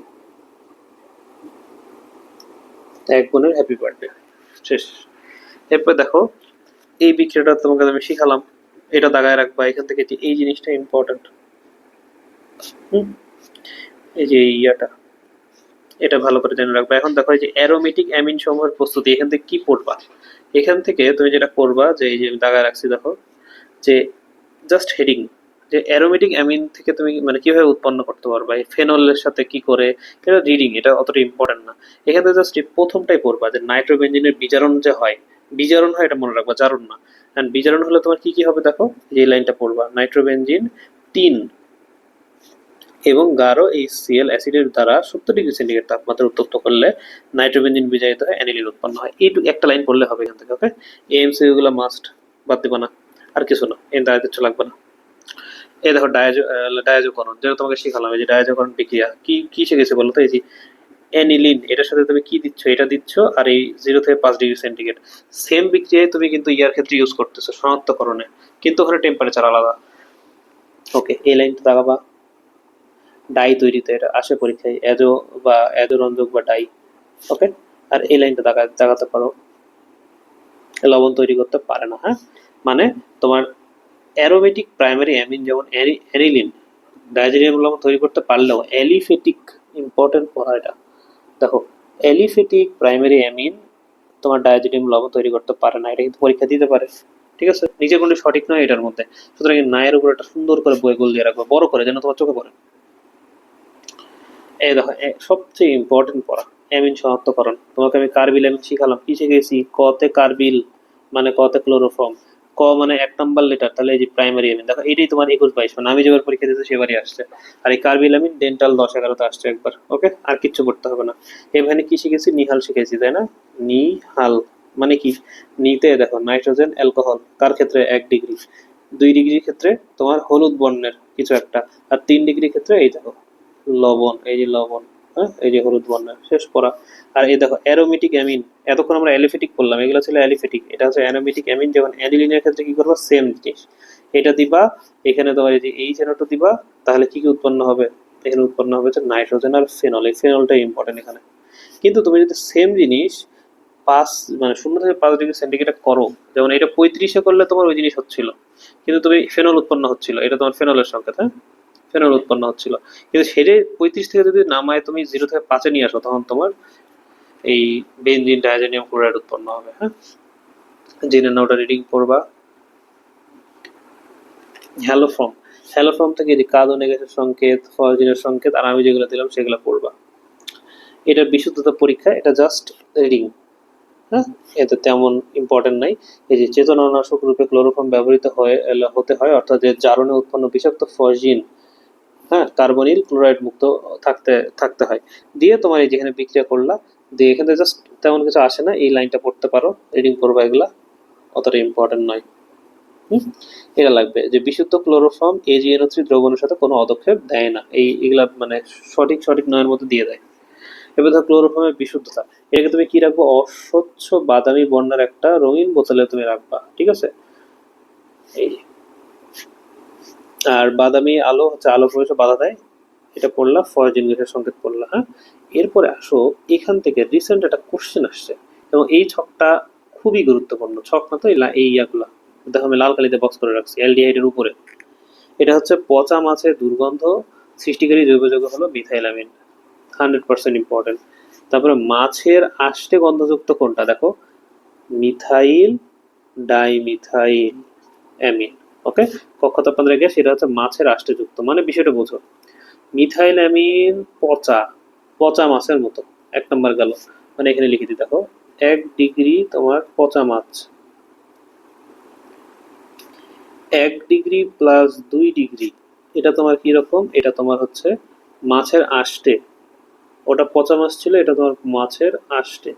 1 বোনের হ্যাপি বার্থডে, শেষ। এরপর দেখো এই বিক্রিয়াটা তোমাকে আমি শিখালাম, এটা দাগায় রাখবা, এখান থেকে এই জিনিসটা ইম্পর্টেন্ট। এই যে ইয়াটা, এটা ভালো করে জেনে রাখবা। এখন দেখো এই যে অ্যারোমেটিক অ্যামিন সমূহের প্রস্তুতি, এখান থেকে কি পড়বা, এখান থেকে তুমি যেটা করবা, যে এই যে দাগায় রাখছি দেখো, যে জাস্ট হেডিং, যে অ্যারোমেটিক অ্যামিন থেকে তুমি মানে কিভাবে উৎপন্ন করতে পারবা, এই ফেনলের সাথে কি করে, এটা রিডিং, এটা অতটা ইম্পর্টেন্ট না। এখানে জাস্ট প্রথমটাই পড়বা, যে নাইট্রোবেনজিনের বিজারণ যে হয়, বিজারণ হয় এটা মনে রাখবা, জারণ না। কারণ বিজারণ হলে তোমার কি কি হবে দেখো, যে লাইনটা পড়বা, নাইট্রোবেনজিন 3 এবং গাঢ় এই সিএল অ্যাসিডের দ্বারা 70°C তাপমাত্রা উত্তপ্ত করলে নাইট্রোবেনজিন বিজারিত হয়, অ্যানিলিন উৎপন্ন হয়। এইটুকু একটা লাইন পড়লে হবে এখান থেকে। ওকে, এমসিকিউ গুলো মাস্ট, বাদ দিবা না, আর কিছু না, এর দ্বারা কিছু লাগবে না। এই দেখো ডায়াজোকরণ, যেটা তোমাকে শিখালাম, এই যে ডায়াজোকরণ বিক্রিয়া কি কি শিখেছে বলো তো? এই যে অ্যানিলিন, এটার সাথে তুমি কি দিচ্ছ, এটা দিচ্ছ, আর এই 0 থেকে 5°C সেম বিক্রিয়ায় তুমি কিন্তু ইয়ার ক্ষেত্রে ইউজ করতেছো শনাক্তকরণে, কিন্তু ওখানে টেম্পারেচার আলাদা। ওকে, এই লাইনটা দাগাবা। ডাই তৈরিতে এটা আসে পরীক্ষায়, অ্যাজো বা অ্যাজো রঞ্জক বা ডাই। ওকে, আর এই লাইনটা দাগাতে পারো, লবণ তৈরি করতে পারে না। হ্যাঁ, মানে তোমার অ্যারোমেটিক প্রাইমারি অ্যামিন যেমন অ্যানিলিন ডাইজেরিয়াম লবণ তৈরি করতে পারলেও অ্যালিফেটিক, ইম্পর্টেন্ট পড়া এটা, দেখো, অ্যালিফেটিক প্রাইমারি অ্যামিন তোমার ডাইজেরিয়াম লবণ তৈরি করতে পারে না, এটা কিন্তু পরীক্ষা দিতে পারে। ঠিক আছে, নিজের কোনো সঠিক নয় এটার মধ্যে, সুতরাং নায়ের উপর একটা সুন্দর করে বই গোল দিয়ে রাখবে, বড় করে, যেন তোমার চোখে পড়ে। এই দেখো, সবচেয়ে ইম্পর্টেন্ট পড়া, অ্যামিন শনাক্তকরণ। তোমাকে আমি কার্বিল অ্যামিন শিখালাম, কি শিখেছি? কতে কার্বিল মানে কতে ক্লোরোফর্ম, ক মানে 1 নম্বর লেটার, তাহলে এই যে প্রাইমারি অ্যামিন, দেখো এটাই তোমার 21-22, মানে আমি যেবার পরীক্ষা দিতে সেবারই আসছে। আর এই কার্বিল অ্যামিন ডেন্টাল 10-11-তে আসছে একবার। ওকে, আর কিচ্ছু করতে হবে না। এখানে কি শিখেছি? নিহাল শিখেছি, তাই না? নিহাল মানে কি? নিতে দেখো নাইট্রোজেন অ্যালকোহল, কার ক্ষেত্রে 1 ডিগ্রি, 2 ডিগ্রির ক্ষেত্রে তোমার হলুদ বর্ণের কিছু একটা, আর 3 ডিগ্রির ক্ষেত্রে এই দেখো লবণ, এই যে লবণ, হ্যাঁ, এই যে হলুদ বর্ণের, শেষ করা। আর এই দেখো অ্যারোমেটিক অ্যামিন, এতক্ষণ আমরা অ্যালিফেটিক করলাম, এগুলো ছিল অ্যালিফেটিক, এটা হচ্ছে অ্যারোমেটিক অ্যামিন, যেমন অ্যানিলিনের ক্ষেত্রে কি করবা? সেম জিনিস, এটা দিবা, এখানে তোমার এই যে এইচ এন ও টু দিবা, তাহলে কি কি উৎপন্ন হবে? এখানে উৎপন্ন হবে হচ্ছে নাইট্রোজেন আর ফেনল, এই ফেনলটা ইম্পর্টেন্ট এখানে। কিন্তু তুমি যদি সেম জিনিস 5 মানে 0 থেকে 5 ডিগ্রি সেন্টিগ্রেড করো, যেমন এটা 35-এ করলে তোমার ওই জিনিস হচ্ছিল, কিন্তু তুমি ফেনল উৎপন্ন হচ্ছিল, এটা তোমার ফেনলের সংকেত, হ্যাঁ, ফেনল উৎপন্ন হচ্ছিল। কিন্তু সেটাই 35 থেকে যদি নামায় তুমি 0 থেকে 5-এ নিয়ে আসো, তখন তোমার এই বেনজিন ডাইজেনিয়াম ক্লোরাইড উৎপন্ন হবে। হ্যাঁ, জেনে নাও, ওটা রিডিং পড়বা। হ্যালোফর্ম, হ্যালোফর্ম থেকে যে কার্বন গ্যাসের সংকেত, ফসফেটের সংকেত, আর আমি যেগুলো দিলাম সেগুলো পড়বা। এটার বিশুদ্ধতা পরীক্ষা, এটা জাস্ট রিডিং। হ্যাঁ, এতে তেমন ইম্পর্টেন্ট নাই। এই যে চেতনানাশক রূপে ক্লোরোফর্ম ব্যবহৃত হতে হয়, অর্থাৎ যে জারণে উৎপন্ন বিষাক্ত ফসজিন, হ্যাঁ, কার্বনিল ক্লোরাইড মুক্ত থাকতে থাকতে হয়। দিয়ে তোমার এই যেখানে বিক্রিয়া করলা, দিয়ে এখানে জাস্ট তেমন কিছু আসে না, এই লাইনটা পড়তে পারো, রিডিং করবা, এগুলা অতটা ইম্পর্টেন্ট নয়। এটা লাগবে যে বিশুদ্ধ ক্লোরোফর্ম AgNO3 দ্রবণের সাথে কোনো পদক্ষেপ দেয় না, এগুলা মানে সঠিক সঠিক নয়ের মধ্যে দিয়ে দেয়। এবার ধর ক্লোরোফর্মের বিশুদ্ধতা, এটাকে তুমি কি রাখবো? অস্বচ্ছ বাদামি বর্ণের একটা রঙিন বোতলে তুমি রাখবা, ঠিক আছে? এই যে, আর বাদামি আলো হচ্ছে আলো প্রবেশে বাধা দেয়, এটা পড়লা, ফরজিন গ্যাসের সংকেত পড়লা। হ্যাঁ, এরপরে আসো, এখান থেকে রিসেন্ট একটা কোশ্চেন আসছে, এবং এই ছকটা খুবই গুরুত্বপূর্ণ ছক, না তো এই ইয়াগুলা দেখো আমি লাল কালিতে বক্স করে রাখছি অ্যালডিহাইডের উপরে। এটা হচ্ছে পচা মাছের দুর্গন্ধ সৃষ্টিকারী জৈব যৌগ হলো মিথাইলামিন, 100% ইম্পর্টেন্ট। তারপরে মাছের আষ্টে গন্ধযুক্ত কোনটা? দেখো, মিথাইল ডাইমিথাইল অ্যামিন। ওকে, কক্ষ তাপমাত্রা গ্যাস, এটা হচ্ছে মাছের আষ্টে যুক্ত, মানে বিষয়টা বোঝো। মিথাইল অ্যামিন পচা, পচা মাছের মতো, 1 নম্বর গেল, মানে এখানে লিখে দিই, দেখো 1 ডিগ্রি তোমার পচা মাছ, 1 ডিগ্রি প্লাস 2 ডিগ্রি, এটা তোমার কি রকম? এটা তোমার হচ্ছে মাছের আষ্টে, ওটা পচা মাছ ছিল, এটা তোমার মাছের আষ্টে।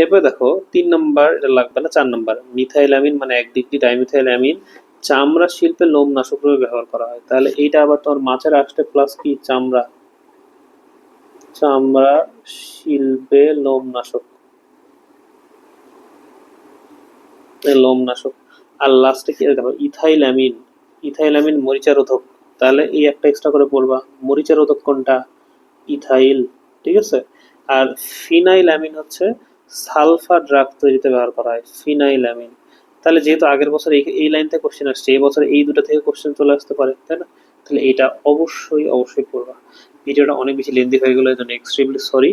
এরপরে দেখো 3 নম্বর, এটা লাগবে না, 4 নম্বর, মিথাইল অ্যামিন মানে 1 ডিগ্রি ডাইমিথাইল অ্যামিন চামড়া শিল্পে লোম নাশক রূপে ব্যবহার করা হয়, তাহলে এইটা আবার তোমার মাছের আষ্টে প্লাস কি চামড়া, চামড়া শিল্পে লোম নাশক, লোম নাশক। আর লাস্টে কি দেখো, ইথাইল অ্যামিন, ইথাইল অ্যামিন মরিচারোধক, তাহলে এই একটা এক্সট্রা করে পড়বা, মরিচারোধক কোনটা? ইথাইল, ঠিক আছে। আর ফিনাইল অ্যামিন হচ্ছে সালফার ড্রাগ তৈরিতে ব্যবহার করা হয়, ফিনাইল অ্যামিন। তাহলে যেহেতু আগের বছর এই লাইন থেকে কোশ্চেন আসছে, এই বছর এই দুটো থেকে কোশ্চেন চলে আসতে পারে, তাই না? তাহলে এটা অবশ্যই অবশ্যই পড়বা। ভিডিওটা অনেক বেশি লেন্দি হয়ে গেলো, এই জন্য এক্সট্রিমলি সরি।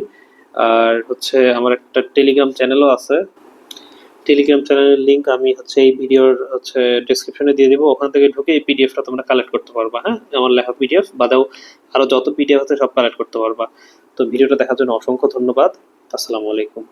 আর হচ্ছে আমার একটা টেলিগ্রাম চ্যানেলও আছে, টেলিগ্রাম চ্যানেলের লিংক আমি হচ্ছে এই ভিডিওর হচ্ছে ডেসক্রিপশনে দিয়ে দিব, ওখান থেকে ঢুকে এই পিডিএফটা তোমরা কালেক্ট করতে পারবা। হ্যাঁ, আমার লেখা পিডিএফ বাদেও আরো যত পিডিএফ আছে সব কালেক্ট করতে পারবা। তো ভিডিওটা দেখার জন্য অসংখ্য ধন্যবাদ। আসসালামু আলাইকুম।